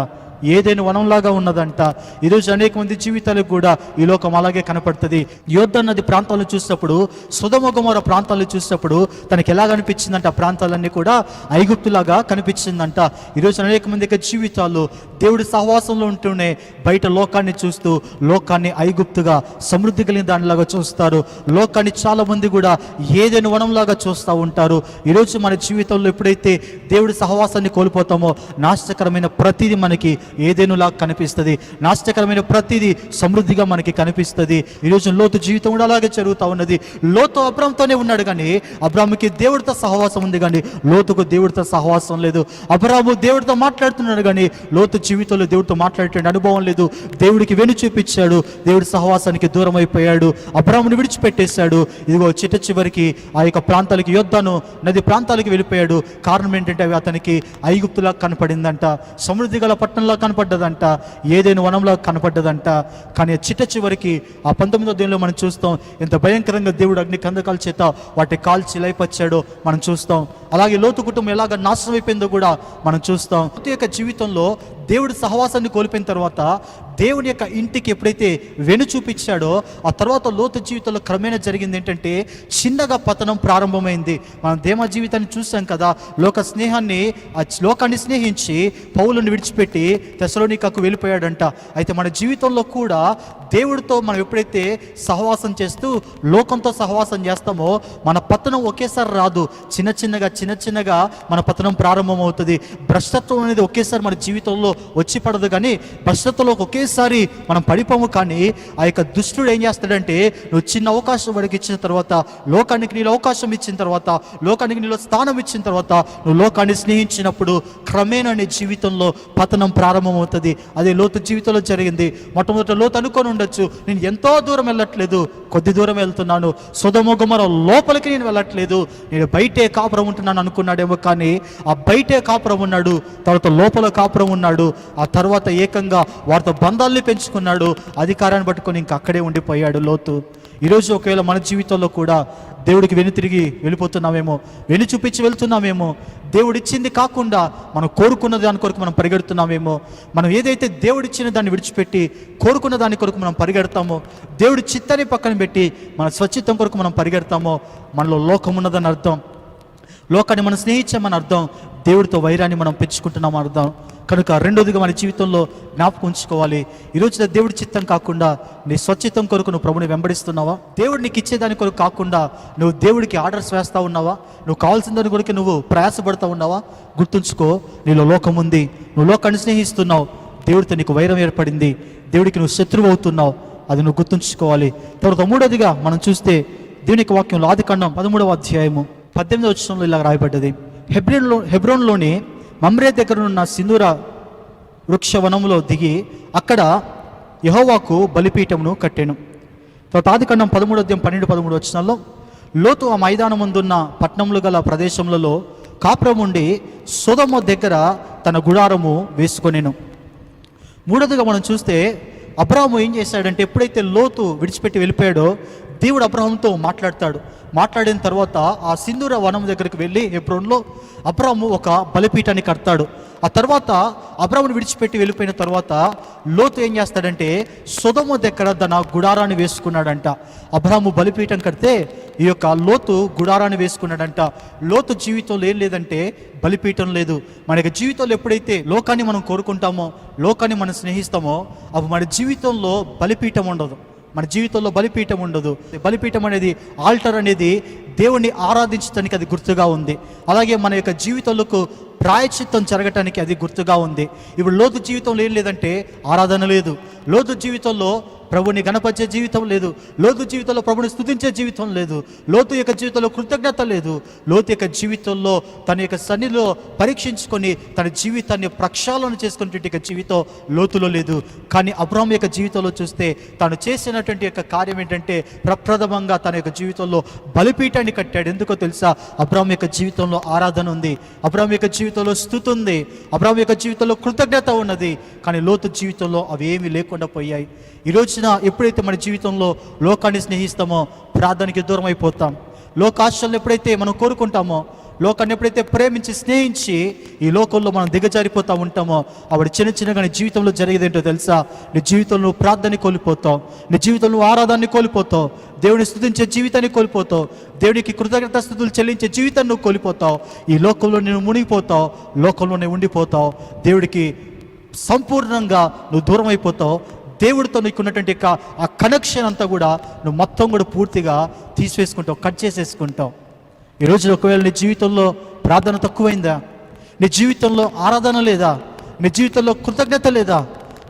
ఏదైనా వనంలాగా ఉన్నదంట. ఈరోజు అనేక మంది జీవితాలకు కూడా ఈ లోకం అలాగే కనపడుతుంది. యోర్దాను నది ప్రాంతాలను చూసినప్పుడు, సొదొమ గొమొర్రా ప్రాంతాలను చూసినప్పుడు తనకి ఎలా కనిపించిందంట? ఆ ప్రాంతాలన్నీ కూడా ఐగుప్తులాగా కనిపించిందంట. ఈరోజు అనేక మంది యొక్క జీవితాలు దేవుడి సహవాసంలో ఉంటూనే బయట లోకాన్ని చూస్తూ లోకాన్ని ఐగుప్తుగా, సమృద్ధి కలిగిన దానిలాగా చూస్తారు. లోకాన్ని చాలా మంది కూడా ఏదైనా వనంలాగా చూస్తూ ఉంటారు. ఈరోజు మన జీవితంలో ఎప్పుడైతే దేవుడి సహవాసాన్ని కోల్పోతామో నాశకరమైన ప్రతిదీ మనకి ఏదేనులాగా కనిపిస్తుంది. నాశకరమైన ప్రతిదీ సమృద్ధిగా మనకి కనిపిస్తుంది. ఈరోజు లోతు జీవితం కూడా అలాగే జరుగుతూ ఉన్నది. లోతు అబ్రాముతోనే ఉన్నాడు కానీ అబ్రాముకి దేవుడితో సహవాసం ఉంది కానీ లోతుకు దేవుడితో సహవాసం లేదు. అబ్రాము దేవుడితో మాట్లాడుతున్నాడు కానీ లోతు జీవితంలో దేవుడితో మాట్లాడే అనుభవం లేదు. దేవుడికి వెను చూపించాడు, దేవుడి సహవాసానికి దూరం అయిపోయాడు, అబ్రాముని విడిచిపెట్టేశాడు. ఇదిగో చిట్ట చివరికి ఆ యొక్క ప్రాంతాలకి, యోర్దాను నది ప్రాంతాలకి వెళ్ళిపోయాడు. కారణం ఏంటంటే అవి అతనికి ఐగుప్తులా కనపడిందంట, సమృద్ధి గల పట్టణంలో కనపడ్డదంట, ఏదైనా వనంలో కనపడ్డదంట. కానీ చిట్ట చివరికి ఆ 19వ అధ్యాయంలో మనం చూస్తాం ఎంత భయంకరంగా దేవుడు అగ్ని కందకాల చేత వాటి కాల్చి లైపచ్చాడో మనం చూస్తాం. అలాగే లోతు కుటుంబం ఎలాగ నాశనం అయిపోయిందో కూడా మనం చూస్తాం. లోతు యొక్క జీవితంలో దేవుడి సహవాసాన్ని కోల్పోయిన తర్వాత దేవుని యొక్క ఇంటికి ఎప్పుడైతే వెను చూపించాడో ఆ తర్వాత లోతు జీవితంలో క్రమేణా జరిగింది ఏంటంటే చిన్నగా పతనం ప్రారంభమైంది. మనం దేమ జీవితాన్ని చూసాం కదా, లోకాన్ని స్నేహించి పౌలుని విడిచిపెట్టి తెస్సలోనికకు వెళ్ళిపోయాడంట. అయితే మన జీవితంలో కూడా దేవుడితో మనం ఎప్పుడైతే సహవాసం చేస్తూ లోకంతో సహవాసం చేస్తామో మన పతనం ఒకేసారి రాదు. చిన్న చిన్నగా మన పతనం ప్రారంభమవుతుంది. భ్రష్టత్వం అనేది ఒకేసారి మన జీవితంలో వచ్చి పడదు, కానీ భ్రష్టత్వంలో ఒకేసారి మనం పడిపోము. కానీ ఆ యొక్క దుష్టుడు ఏం చేస్తాడంటే, నువ్వు చిన్న అవకాశం వాడికి ఇచ్చిన తర్వాత, లోకానికి నీలో అవకాశం ఇచ్చిన తర్వాత, లోకానికి నీలో స్థానం ఇచ్చిన తర్వాత, నువ్వు లోకాన్ని స్నేహించినప్పుడు క్రమేణా నీ జీవితంలో పతనం ప్రారంభమవుతుంది. అదే లోతు జీవితంలో జరిగింది. మొట్టమొదట లోతు అనుకొని ఉండొచ్చు, నేను ఎంతో దూరం వెళ్ళట్లేదు, కొద్ది దూరం వెళ్తున్నాను, సొదొమ గొమొర్రా లోపలికి నేను వెళ్ళట్లేదు, నేను బయటే కాపురం ఉంటున్నాను అనుకున్నాడేమో. కానీ ఆ బయటే కాపురం ఉన్నాడు, తర్వాత లోపల కాపురం ఉన్నాడు, ఆ తర్వాత ఏకంగా వారితో బంధాల్ని పెంచుకున్నాడు, అధికారాన్ని పట్టుకొని ఇంకా అక్కడే ఉండిపోయాడు లోతు. ఈరోజు ఒకవేళ మన జీవితంలో కూడా దేవుడికి వెను తిరిగి వెళ్ళిపోతున్నామేమో, వెను చూపించి వెళ్తున్నామేమో, దేవుడిచ్చింది కాకుండా మనం కోరుకున్న దాని కొరకు మనం పరిగెడుతున్నామేమో, మనం ఏదైతే దేవుడిచ్చిన దాన్ని విడిచిపెట్టి కోరుకున్న దాని కొరకు మనం పరిగెడతామో, దేవుడి చిత్తాన్ని పక్కన పెట్టి మన స్వచిత్తం కొరకు మనం పరిగెడతామో, మనలో లోకం ఉన్నదని అర్థం. లోకాన్ని మనం స్నేహించామని అర్థం, దేవుడితో వైరాన్ని మనం పెంచుకుంటున్నామని అర్థం. కనుక రెండోదిగా మన జీవితంలో జ్ఞాపకం ఉంచుకోవాలి, ఈరోజు దేవుడి చిత్తం కాకుండా నీ స్వచిత్తం కొరకు నువ్వు ప్రభుని వెంబడిస్తున్నావా? దేవుడు నీకు ఇచ్చేదాని కొరకు కాకుండా నువ్వు దేవుడికి ఆర్డర్స్ వేస్తూ ఉన్నావా? నువ్వు కావాల్సిన దాని కొరకు నువ్వు ప్రయాసపడుతూ ఉన్నావా? గుర్తుంచుకో, నీలో లోకం ఉంది, నువ్వు లోకాన్ని స్నేహిస్తున్నావు, దేవుడితో నీకు వైరం ఏర్పడింది, దేవుడికి నువ్వు శత్రువు అవుతున్నావు, అది నువ్వు గుర్తుంచుకోవాలి. తర్వాత మూడోదిగా మనం చూస్తే దేవుని యొక్క వాక్యంలో ఆదికాండం 13వ అధ్యాయము 18వ వచనంలో ఇలా రాయబడ్డది. హెబ్రోన్లోని మమ్రే దగ్గర ఉన్న సింధూర వృక్షవనంలో దిగి అక్కడ యెహోవాకు బలిపీఠమును కట్టెను. తర్వాత ఆదికాండం 13వ అధ్యాయం 12-13 వచనాల్లో లోతు ఆ మైదానం ముందున్న పట్టణములు గల ప్రదేశములలో కాపురం ఉండి సొదొమ దగ్గర తన గుడారము వేసుకొనెను. మూడోదిగా మనం చూస్తే అబ్రాహాము ఏం చేశాడంటే, ఎప్పుడైతే లోతు విడిచిపెట్టి వెళ్ళిపోయాడో దేవుడు అబ్రాహాముతో మాట్లాడిన తర్వాత ఆ సింధూర వనం దగ్గరికి వెళ్ళి హెబ్రోన్లో అబ్రాహాము ఒక బలిపీఠాన్ని కడతాడు. ఆ తర్వాత అబ్రాహామును విడిచిపెట్టి వెళ్ళిపోయిన తర్వాత లోతు ఏం చేస్తాడంటే సొదొమ దగ్గర తన గుడారాన్ని వేసుకున్నాడంట. అబ్రాహాము బలిపీఠం కడితే ఈ యొక్క లోతు గుడారాన్ని వేసుకున్నాడంట. లోతు జీవితంలో ఏం లేదంటే బలిపీఠం లేదు. మన జీవితంలో ఎప్పుడైతే లోకాన్ని మనం కోరుకుంటామో, లోకాన్ని మనం స్నేహిస్తామో, అప్పుడు మన జీవితంలో బలిపీఠం ఉండదు. మన జీవితంలో బలిపీఠం ఉండదు. బలిపీఠం అనేది, ఆల్టర్ అనేది దేవుణ్ణి ఆరాధించడానికి అది గుర్తుగా ఉంది. అలాగే మన యొక్క జీవితంలో ప్రాయశ్చిత్తం జరగటానికి అది గుర్తుగా ఉంది. ఇప్పుడు లోతు జీవితంలో ఏం లేదంటే ఆరాధన లేదు. లోతు జీవితంలో ప్రభుని గణపరిచే జీవితం లేదు. లోతు జీవితంలో ప్రభుని స్తుతించే జీవితం లేదు. లోతు యొక్క జీవితంలో కృతజ్ఞత లేదు. లోతు యొక్క జీవితంలో తన యొక్క సన్నిధిలో పరీక్షించుకొని తన జీవితాన్ని ప్రక్షాళన చేసుకునేటువంటి జీవితం లోతులో లేదు. కానీ అబ్రాహాము యొక్క జీవితంలో చూస్తే తాను చేసినటువంటి యొక్క కార్యం ఏంటంటే ప్రప్రథమంగా తన యొక్క జీవితంలో బలిపీఠాన్ని కట్టాడు. ఎందుకో తెలుసా? అబ్రాహాము యొక్క జీవితంలో ఆరాధన ఉంది, అబ్రాహాము యొక్క జీవితంలో స్తుతి ఉంది, అబ్రాహాము యొక్క జీవితంలో కృతజ్ఞత ఉన్నది. కానీ లోతు జీవితంలో అవి ఏమీ లేకుండా పోయాయి. ఈ రోజున ఎప్పుడైతే మన జీవితంలో లోకాన్ని స్నేహిస్తామో ప్రార్థనకి దూరం అయిపోతాం. లోకాశలను ఎప్పుడైతే మనం కోరుకుంటామో, లోకాన్ని ఎప్పుడైతే ప్రేమించి స్నేహించి ఈ లోకంలో మనం దిగజారిపోతూ ఉంటామో అప్పుడు చిన్న చిన్నగా నీ జీవితంలో జరిగేదేంటో తెలుసా? నీ జీవితంలో ప్రార్థనని కోల్పోతావు, నీ జీవితంలో ఆరాధనని కోల్పోతావు, దేవుని స్తుతించే జీవితాన్ని కోల్పోతావు, దేవునికి కృతజ్ఞతాస్తుతులు చెల్లించే జీవితాన్ని నువ్వు కోల్పోతావు. ఈ లోకంలో నేను మునిగిపోతావు, లోకంలోనే ఉండిపోతావు, దేవుడికి సంపూర్ణంగా నువ్వు దూరం అయిపోతావు. దేవుడితో నీకున్నటువంటి ఆ కనెక్షన్ అంతా కూడా నువ్వు మొత్తం కూడా పూర్తిగా తీసివేసుకుంటావు, కట్ చేసేసుకుంటావు. ఈరోజు ఒకవేళ నీ జీవితంలో ప్రార్థన తక్కువైందా? నీ జీవితంలో ఆరాధన లేదా? నీ జీవితంలో కృతజ్ఞత లేదా?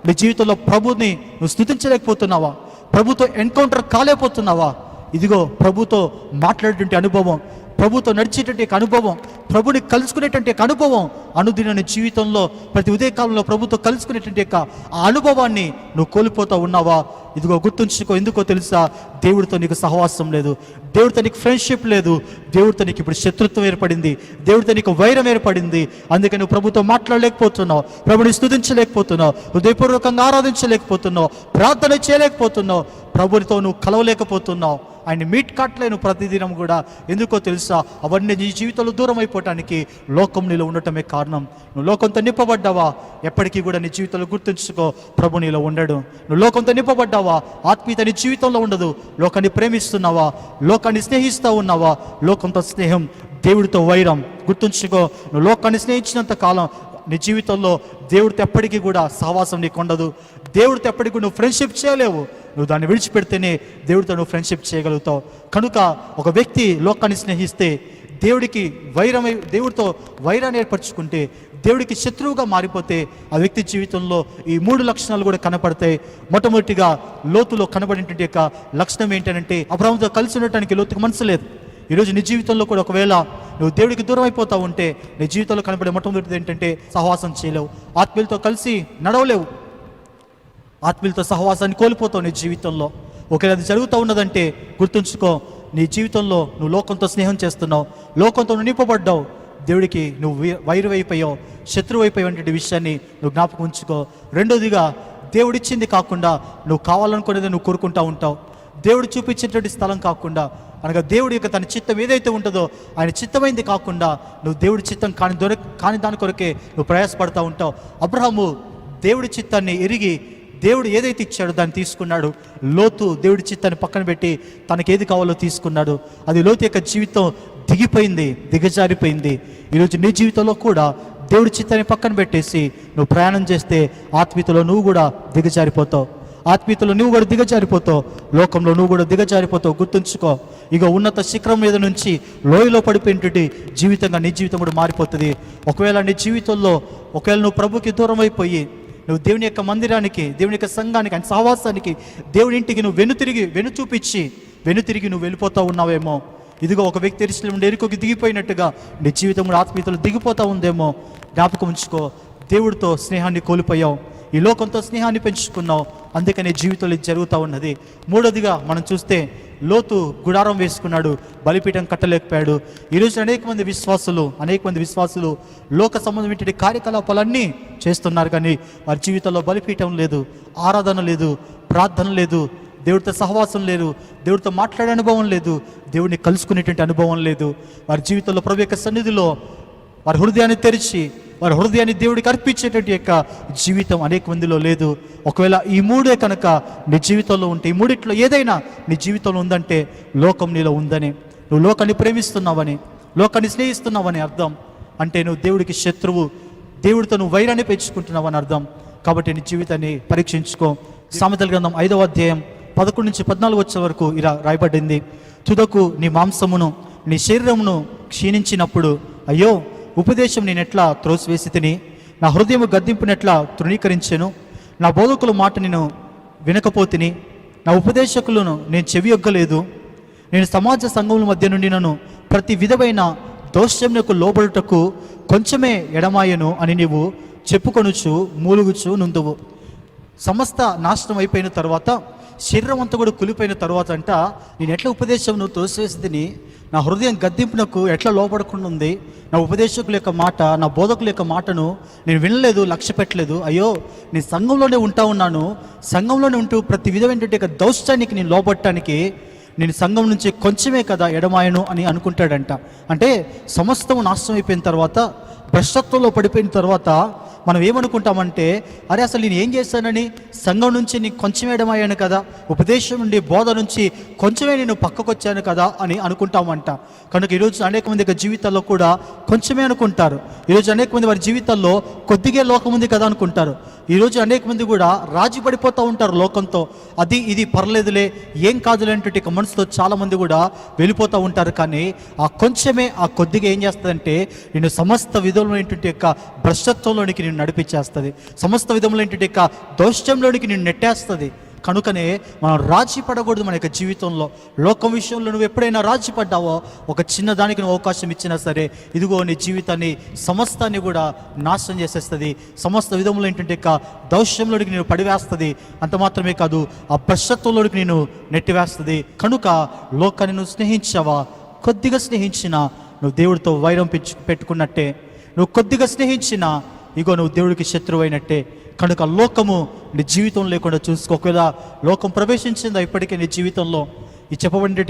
నీ జీవితంలో ప్రభుని నువ్వు స్తుతించలేకపోతున్నావా? ప్రభుతో ఎన్కౌంటర్ కాలేకపోతున్నావా? ఇదిగో ప్రభుతో మాట్లాడేటువంటి అనుభవం, ప్రభుతో నడిచేటువంటి అనుభవం, ప్రభుని కలుసుకునేటువంటి అనుభవం అనుదిన జీవితంలో ప్రతి ఉదయకాలంలో ప్రభుతో కలుసుకునేటువంటి ఆ అనుభవాన్ని నువ్వు కోల్పోతూ ఉన్నావా? ఇదిగో గుర్తుంచుకో. ఎందుకో తెలుసా? దేవుడితో నీకు సహవాసం లేదు, దేవుడితో నీకు ఫ్రెండ్షిప్ లేదు, దేవుడితో నీకు ఇప్పుడు శత్రుత్వం ఏర్పడింది, దేవుడితో నీకు వైరం ఏర్పడింది. అందుకే నువ్వు ప్రభుతో మాట్లాడలేకపోతున్నావు, ప్రభుని స్తుతించలేకపోతున్నావు, హృదయపూర్వకంగా ఆరాధించలేకపోతున్నావు, ప్రార్థన చేయలేకపోతున్నావు, ప్రభునితో నువ్వు కలవలేకపోతున్నావు, ఆయన మీట్ కాట్లేను ప్రతిదినం కూడా. ఎందుకో తెలుసా? అవన్నీ నీ జీవితంలో దూరం అయిపోవటానికి లోకం నీలో ఉండటమే కారణం. నువ్వు లోకంతో నింపబడ్డావా? ఎప్పటికీ కూడా నీ జీవితంలో గుర్తుంచుకో, ప్రభు నీలో ఉండడు. నువ్వు లోకంతో నింపబడ్డావా? ఆత్మీయత నీ జీవితంలో ఉండదు. లోకాన్ని ప్రేమిస్తున్నావా? లోకాన్ని స్నేహిస్తూ ఉన్నావా? లోకంతో స్నేహం, దేవుడితో వైరం. గుర్తుంచుకో, నువ్వు లోకాన్ని స్నేహించినంత కాలం నీ జీవితంలో దేవుడితో ఎప్పటికీ కూడా సహవాసం నీకు ఉండదు. దేవుడితో ఎప్పటికీ నువ్వు ఫ్రెండ్షిప్ చేయలేవు. నువ్వు దాన్ని విడిచిపెడితేనే దేవుడితో నువ్వు ఫ్రెండ్షిప్ చేయగలుగుతావు. కనుక ఒక వ్యక్తి లోకాన్ని స్నేహిస్తే దేవుడితో వైరాన్ని ఏర్పరచుకుంటే, దేవుడికి శత్రువుగా మారిపోతే ఆ వ్యక్తి జీవితంలో ఈ 3 లక్షణాలు కూడా కనపడతాయి. మొట్టమొదటిగా లోతులో కనబడేటువంటి యొక్క లక్షణం ఏంటంటే, అబ్రాహాముతో కలిసి ఉండటానికి లోతుకు మనసు లేదు. ఈరోజు నీ జీవితంలో కూడా ఒకవేళ నువ్వు దేవుడికి దూరం అయిపోతావు ఉంటే నీ జీవితంలో కనబడే మొట్టమొదటిది ఏంటంటే సహవాసం చేయలేవు, ఆత్మీయులతో కలిసి నడవలేవు, ఆత్మీయులతో సహవాసాన్ని కోల్పోతావు నీ జీవితంలో. ఒకవేళ అది జరుగుతూ ఉన్నదంటే గుర్తుంచుకో, నీ జీవితంలో నువ్వు లోకంతో స్నేహం చేస్తున్నావు, లోకంతో నువ్వు నింపబడ్డావు, దేవుడికి నువ్వు వైరువైపోయావు, శత్రువైపోయావు అనే విషయాన్ని నువ్వు జ్ఞాపకం ఉంచుకో. రెండోదిగా, దేవుడిచ్చింది కాకుండా నువ్వు కావాలనుకునేది నువ్వు కోరుకుంటూ ఉంటావు. దేవుడు చూపించేటువంటి స్థలం కాకుండా, అనగా దేవుడి యొక్క తన చిత్తం ఏదైతే ఉంటుందో ఆయన చిత్తమైంది కాకుండా నువ్వు దేవుడి చిత్తం కాని దాని కొరకే నువ్వు ప్రయాసపడతా ఉంటావు. అబ్రహాము దేవుడి చిత్తాన్ని ఎరిగి దేవుడు ఏదైతే ఇచ్చాడో దాన్ని తీసుకున్నాడు. లోతు దేవుడి చిత్తాన్ని పక్కన పెట్టి తనకేది కావాలో తీసుకున్నాడు. అది లోతు యొక్క జీవితం దిగజారిపోయింది. ఈరోజు నీ జీవితంలో కూడా దేవుడి చిత్తాన్ని పక్కన పెట్టేసి నువ్వు ప్రయాణం చేస్తే ఆత్మీయతలో నువ్వు కూడా దిగజారిపోతావు, ఆత్మీయతలో నువ్వు కూడా దిగజారిపోతావు, లోకంలో నువ్వు కూడా దిగజారిపోతావు. గుర్తుంచుకో, ఇక ఉన్నత శిఖరం మీద నుంచి లోయలో పడిపోయినటువంటి జీవితంగా నీ జీవితం కూడా మారిపోతుంది. ఒకవేళ నీ జీవితంలో నువ్వు ప్రభుకి దూరం అయిపోయి నువ్వు దేవుని యొక్క మందిరానికి, దేవుని యొక్క సంఘానికి, ఆయన సహవాసానికి, దేవుని ఇంటికి నువ్వు వెనుతిరిగి నువ్వు వెళ్ళిపోతూ ఉన్నావేమో. ఇదిగో ఒక వ్యక్తి ఎరిశలేము నుండి ఎరుకోకి దిగిపోయినట్టుగా నీ జీవితం కూడా ఆత్మీయతలో దిగిపోతూ ఉందేమో. జ్ఞాపకం ఉంచుకో, దేవుడితో స్నేహాన్ని కోల్పోయావు, ఈ లోకంతో స్నేహాన్ని పెంచుకున్నావు, అందుకనే జీవితంలో ఇది జరుగుతూ ఉన్నది. మూడోదిగా మనం చూస్తే, లోతు గుడారం వేసుకున్నాడు, బలిపీఠం కట్టలేకపోయాడు. ఈరోజు అనేక మంది విశ్వాసులు లోక సంబంధమైన కార్యకలాపాలన్నీ చేస్తున్నారు, కానీ వారి జీవితంలో బలిపీఠం లేదు, ఆరాధన లేదు, ప్రార్థన లేదు, దేవుడితో సహవాసం లేదు, దేవుడితో మాట్లాడే అనుభవం లేదు, దేవుడిని కలుసుకునేటువంటి అనుభవం లేదు. వారి జీవితంలో ప్రభు యొక్క సన్నిధిలో వారి హృదయాన్ని తెరిచి వారి హృదయాన్ని దేవుడికి అర్పించేటువంటి యొక్క జీవితం అనేక మందిలో లేదు. ఒకవేళ ఈ మూడే కనుక నీ జీవితంలో ఉంటే, ఈ మూడిట్లో ఏదైనా నీ జీవితంలో ఉందంటే లోకం నీలో ఉందని, నువ్వు లోకాన్ని ప్రేమిస్తున్నావని, లోకాన్ని స్నేహిస్తున్నావని అర్థం. అంటే నువ్వు దేవుడికి శత్రువు, దేవుడితో నువ్వు వైరాన్ని పెంచుకుంటున్నావని అర్థం. కాబట్టి నీ జీవితాన్ని పరీక్షించుకో. సామెతల గ్రంథం 5వ అధ్యాయం 11 నుంచి 14 వచ్చే వరకు ఇలా రాయబడింది. తుదకు నీ మాంసమును నీ శరీరమును క్షీణించినప్పుడు, అయ్యో ఉపదేశం నేనెట్లా త్రోసివేసి తిని, నా హృదయము గద్దింపునెట్లా తృణీకరించెను, నా బోధకుల మాట నేను వినకపోతిని, నా ఉపదేశకులను నేను చెవియొగ్గలేదు, నేను సమాజ సంఘముల మధ్య నుండి నన్ను ప్రతి విధమైన దోషమునకు లోబడుటకు కొంచెమే ఎడమాయను అని నీవు చెప్పుకొనుచు మూలుగుచు నుందువు. సమస్త నాశనం అయిపోయిన తర్వాత, శరీరం అంతా కూడా కులిపోయిన తర్వాత అంట, నేను ఎట్లా ఉపదేశం నువ్వు తోసివేసి తిని, నా హృదయం గద్దింపునకు ఎట్లా లోపడకుండా ఉంది, నా ఉపదేశకుల యొక్క మాట, నా బోధకుల యొక్క మాటను నేను వినలేదు, లక్ష్య పెట్టలేదు. అయ్యో నేను సంఘంలోనే ఉంటా ఉన్నాను, సంఘంలోనే ఉంటూ ప్రతి విధమైనటువంటి దౌష్టానికి నేను లోపడటానికి నేను సంఘం నుంచి కొంచెమే కదా ఎడమాయను అని అనుకుంటాడంట. అంటే సమస్తం నాశనం అయిపోయిన తర్వాత, భ్రష్టత్వంలో పడిపోయిన తర్వాత మనం ఏమనుకుంటామంటే, అరే అసలు నేను ఏం చేశానని, సంఘం నుంచి నీకు కొంచెం ఎడమయ్యాను కదా, ఉపదేశం నుండి బోధ నుంచి కొంచెమే నేను పక్కకు వచ్చాను కదా అని అనుకుంటామంట. కనుక ఈరోజు అనేక మంది జీవితాల్లో కూడా కొంచెమే అనుకుంటారు. ఈరోజు అనేక మంది వారి జీవితాల్లో కొద్దిగా లోకం ఉంది కదా అనుకుంటారు. ఈరోజు అనేక మంది కూడా రాజీ పడిపోతూ ఉంటారు లోకంతో. అది ఇది పర్లేదులే, ఏం కాదులే అంటే మనసుతో చాలామంది కూడా వెళ్ళిపోతూ ఉంటారు. కానీ ఆ కొంచెమే, ఆ కొద్దిగా ఏం చేస్తుందంటే నేను సమస్త విధములైనటువంటి యొక్క భ్రష్టత్వంలోనికి నేను నడిపించేస్తుంది, సమస్త విధములైనటువంటి యొక్క దౌష్ట్యంలోనికి నేను నెట్టేస్తుంది. కనుకనే మనం రాజీ పడకూడదు మన యొక్క జీవితంలో. లోకం విషయంలో నువ్వు ఎప్పుడైనా రాజీ పడ్డావో, ఒక చిన్న దానికి నువ్వు అవకాశం ఇచ్చినా సరే, ఇదిగో నీ జీవితాన్ని సమస్తాన్ని కూడా నాశనం చేసేస్తుంది, సమస్త విధములు ఏంటంటే దౌష్యంలోనికి నేను పడివేస్తుంది. అంత మాత్రమే కాదు, ఆ భ్రష్టత్వంలోనికి నేను నెట్టివేస్తుంది. కనుక లోకాన్ని నువ్వు స్నేహించావా, కొద్దిగా స్నేహించినా నువ్వు దేవుడితో వైరం పెట్టుకున్నట్టే. నువ్వు కొద్దిగా స్నేహించినా ఇగో నువ్వు దేవుడికి శత్రువు అయినట్టే. కనుక లోకము నీ జీవితం లేకుండా చూసుకో. ఒకవేళ లోకం ప్రవేశించిందా ఇప్పటికే నీ జీవితంలో, ఈ చెప్పబడిన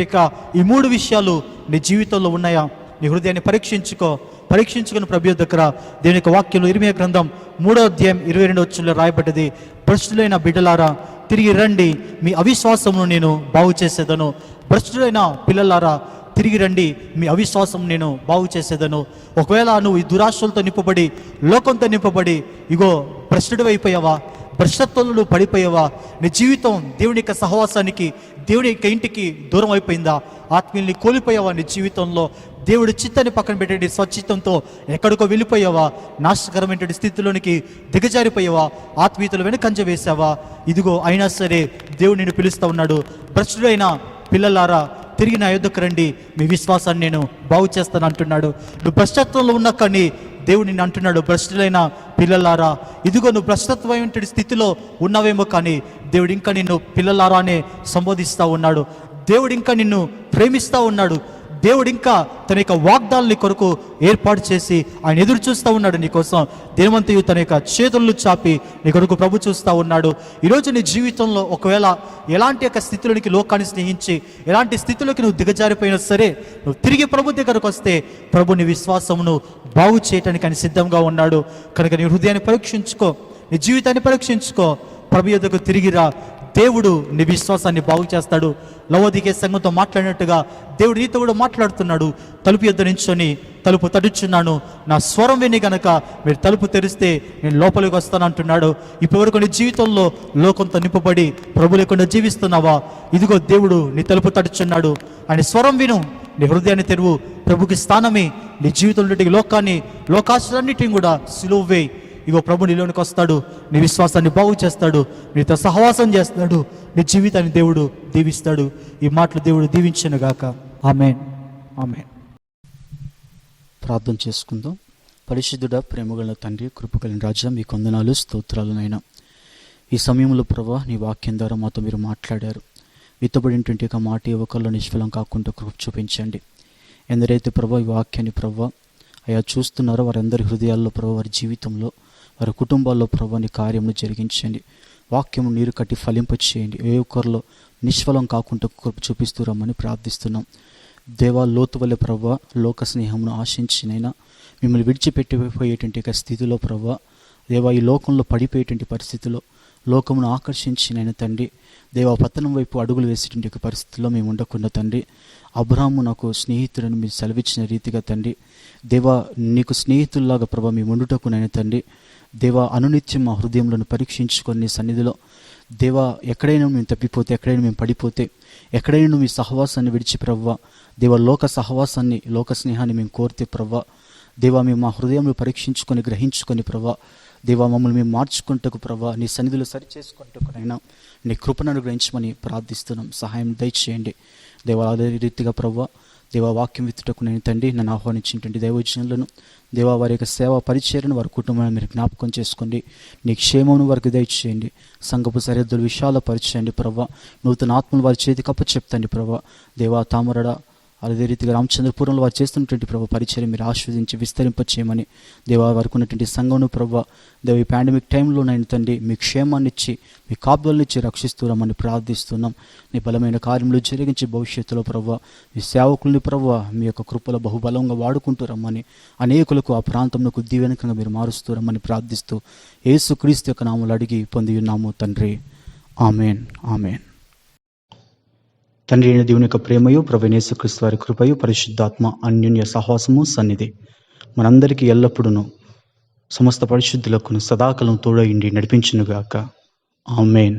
ఈ 3 విషయాలు నీ జీవితంలో ఉన్నాయా? నీ హృదయాన్ని పరీక్షించుకుని ప్రభు దగ్గర దేవుని యొక్క వాక్యంలో ఇర్మియా గ్రంథం 3వ అధ్యాయం 22వ వచనంలో రాయబడ్డది, భ్రష్టులైన బిడ్డలారా తిరిగి రండి, మీ అవిశ్వాసమును నేను బాగు చేసేదను. భ్రష్టులైన పిల్లలారా తిరిగి రండి, మీ అవిశ్వాసం నేను బాగు చేసేదను. ఒకవేళ నువ్వు ఈ దురాశలతో నింపబడి, లోకంతో నింపబడి, ఇగో భ్రష్టుడు అయిపోయావా, భ్రష్టత్వంలో పడిపోయావా, నీ జీవితం దేవుని యొక్క సహవాసానికి, దేవుని యొక్క ఇంటికి దూరం అయిపోయిందా, ఆత్మీయుల్ని కోల్పోయావా, నీ జీవితంలో దేవుడి చిత్తాన్ని పక్కన పెట్టండి, స్వచిత్తంతో ఎక్కడికో వెళ్ళిపోయావా, నాశకరమైన స్థితిలోనికి దిగజారిపోయావా, ఆత్మీయతలు వెనుకంజ వేసావా, ఇదిగో అయినా సరే దేవుడు నిన్ను పిలుస్తూ ఉన్నాడు. భ్రష్టుడైన పిల్లలారా తిరిగి నా యొద్దకు రండి, మీ విశ్వాసాన్ని నేను బాగు చేస్తాను అంటున్నాడు. నువ్వు భ్రష్టత్వంలో ఉన్నా కానీ దేవుడు నిన్ను అంటున్నాడు, భ్రష్టులైన పిల్లలారా, ఇదిగో నువ్వు భ్రష్టత్వమైన స్థితిలో ఉన్నావేమో కానీ దేవుడు ఇంకా నిన్ను పిల్లలారా అనే సంబోధిస్తూ ఉన్నాడు. దేవుడు ఇంకా నిన్ను ప్రేమిస్తూ ఉన్నాడు. దేవుడు ఇంకా తన యొక్క వాగ్దానాల కొరకు ఏర్పాటు చేసి ఆయన ఎదురు చూస్తూ ఉన్నాడు నీకోసం. దేవంతయు తన యొక్క చేతులను చాపి నీ కొరకు ప్రభు చూస్తూ ఉన్నాడు. ఈరోజు నీ జీవితంలో ఒకవేళ ఎలాంటి యొక్క స్థితిలోనికి లోకాన్ని స్నేహించి, ఎలాంటి స్థితిలోకి నువ్వు దిగజారిపోయినా సరే, నువ్వు తిరిగి ప్రభు దగ్గరకు వస్తే ప్రభు నీ విశ్వాసమును బాగు చేయటానికి ఆయన సిద్ధంగా ఉన్నాడు. కనుక నీ హృదయాన్ని పరీక్షించుకో, నీ జీవితాన్ని పరీక్షించుకో, ప్రభు యొద్దకు తిరిగిరా. దేవుడు నీ విశ్వాసాన్ని బాగు చేస్తాడు. లవోదికే సంఘంతో మాట్లాడినట్టుగా దేవుడు నీతో కూడా మాట్లాడుతున్నాడు. తలుపు యొద్ద నించొని తలుపు తడుచున్నాను, నా స్వరం విని గనక మీరు తలుపు తెరిస్తే నేను లోపలికి వస్తాను అంటున్నాడు. ఇప్పటివరకు నీ జీవితంలో లోకంతో నింపబడి ప్రభు లేకుండా జీవిస్తున్నావా, ఇదిగో దేవుడు నీ తలుపు తడుచున్నాడు. ఆయన స్వరం విను, నీ హృదయాన్ని తెరువు, ప్రభుకి స్థానమే నీ జీవితంలో లోకాన్ని, లోకాశలన్నిటిని కూడా సిలువే. ఇగో ప్రభు నీలోనికి వస్తాడు, నీ విశ్వాసాన్ని బాగు చేస్తాడు, నీతో సహవాసం చేస్తాడు, నీ జీవితాన్ని దేవుడు దీవిస్తాడు. ఈ మాటలు దేవుడు దీవించును గాక. ఆమేన్, ఆమేన్. ప్రార్థన చేసుకుందాం. పరిశుద్ధుడా, ప్రేమగల తండ్రి, కృపగలిగిన రాజా, మీ వందనాలు, స్తోత్రాలనైనా. ఈ సమయంలో ప్రభా నీ వాక్యం ద్వారా మాతో మీరు మాట్లాడారు. విత్తబడినటువంటి ఒక మాట యువకుల్లో నిష్ఫలం కాకుండా కృప చూపించండి. ఎందరైతే ప్రభా ఈ వాక్యాన్ని ప్రభా అయా చూస్తున్నారో వారందరి హృదయాల్లో ప్రభా, వారి జీవితంలో, వారి కుటుంబాల్లో ప్రభా నీ కార్యమును జరిగించండి. వాక్యము నీరు కట్టి ఫలింపచేయండి. ఏ ఒక్కరిలో నిష్ఫలం కాకుండా కృప చూపిస్తూ రమ్మని ప్రార్థిస్తున్నాం. దేవా, లోతు వల్ల ప్రభా లోక స్నేహమును ఆశించినైనా మిమ్మల్ని విడిచిపెట్టిపోయేటువంటి స్థితిలో ప్రభా, దేవా ఈ లోకంలో పడిపోయేటువంటి పరిస్థితిలో, లోకమును ఆకర్షించినైనా తండ్రి, దేవా పతనం వైపు అడుగులు వేసేటువంటి పరిస్థితుల్లో మేము ఉండకుండా తండ్రి, అబ్రాహాము నాకు స్నేహితులను మీరు సెలవిచ్చిన రీతిగా తండ్రి, దేవా నీకు స్నేహితుల్లాగా ప్రభా మేము ఉండుటకునైనా తండ్రి, దేవా అనునిత్యం మా హృదయంలో పరీక్షించుకొని నీ సన్నిధిలో, దేవా ఎక్కడైనా మేము తప్పిపోతే, ఎక్కడైనా మేము పడిపోతే, ఎక్కడైనా నువ్వు మీ సహవాసాన్ని విడిచి ప్రవ్వా, దేవా లోక సహవాసాన్ని, లోక స్నేహాన్ని మేము కోరితే ప్రవ్వా, దేవా మేము మా హృదయంలో పరీక్షించుకొని గ్రహించుకొని ప్రవ్వా, దేవా మమ్మల్ని మేము మార్చుకుంటకు ప్రవ్వా, నీ సన్నిధిలో సరిచేసుకుంటకునైనా నీ కృపను అనుగ్రహించమని ప్రార్థిస్తున్నాం. సహాయం దయచేయండి దేవా. అదే రీతిగా ప్రవ్వా, దేవా వాక్యం విత్తుటకు నేను తండ్రి నన్ను ఆహ్వానించినటువంటి దైవజనులను, దేవా వారి యొక్క సేవా పరిచర్యను, వారి కుటుంబాన్ని మీరు జ్ఞాపకం చేసుకోండి. నీ క్షేమమును వారికి దయచేయండి. సంఘపు సరిహద్దులు విశాల పరిచయండి ప్రవ్వా. నూతన ఆత్మలు వారి చేతికి అప్పచెప్తండి ప్రవ్వా. దేవా తామరడ అదే రీతిగా రామచంద్రపురంలో వారు చేస్తున్నటువంటి ప్రభు పరిచయం మీరు ఆస్వాదించి విస్తరింపచేయమని దేవా, వారికి ఉన్నటువంటి సంఘంను ప్రభు దేవ ఈ పాండమిక్ టైంలో నైనా తండ్రి మీ క్షేమాన్ని ఇచ్చి మీ కాపుదలనిచ్చి రక్షిస్తున్నామని ప్రార్థిస్తున్నాం. నీ బలమైన కార్యములు జరిగించి భవిష్యత్తులో ప్రభు మీ సేవకుల్ని ప్రభు మీ యొక్క కృపలో బహుబలంగా వాడుకుంటూ రమ్మని, అనేకులకు ఆ ప్రాంతంలో దీవెనకంగా మీరు మారుస్తూరమ్మని ప్రార్థిస్తూ యేసుక్రీస్తు యొక్క నామములో అడిగి పొంది ఉన్నాము తండ్రి. Amen, amen. తండ్రి అయిన దేవుని యొక్క ప్రేమయు, ప్రభువైన యేసుక్రీస్తు వారి కృపయు, పరిశుద్ధాత్మ అన్యోన్య సహవాసము సన్నిధి మనందరికీ ఎల్లప్పుడూ సమస్త పరిశుద్ధులకు సదాకాలం తోడయిండి నడిపించునుగాక. ఆమెన్.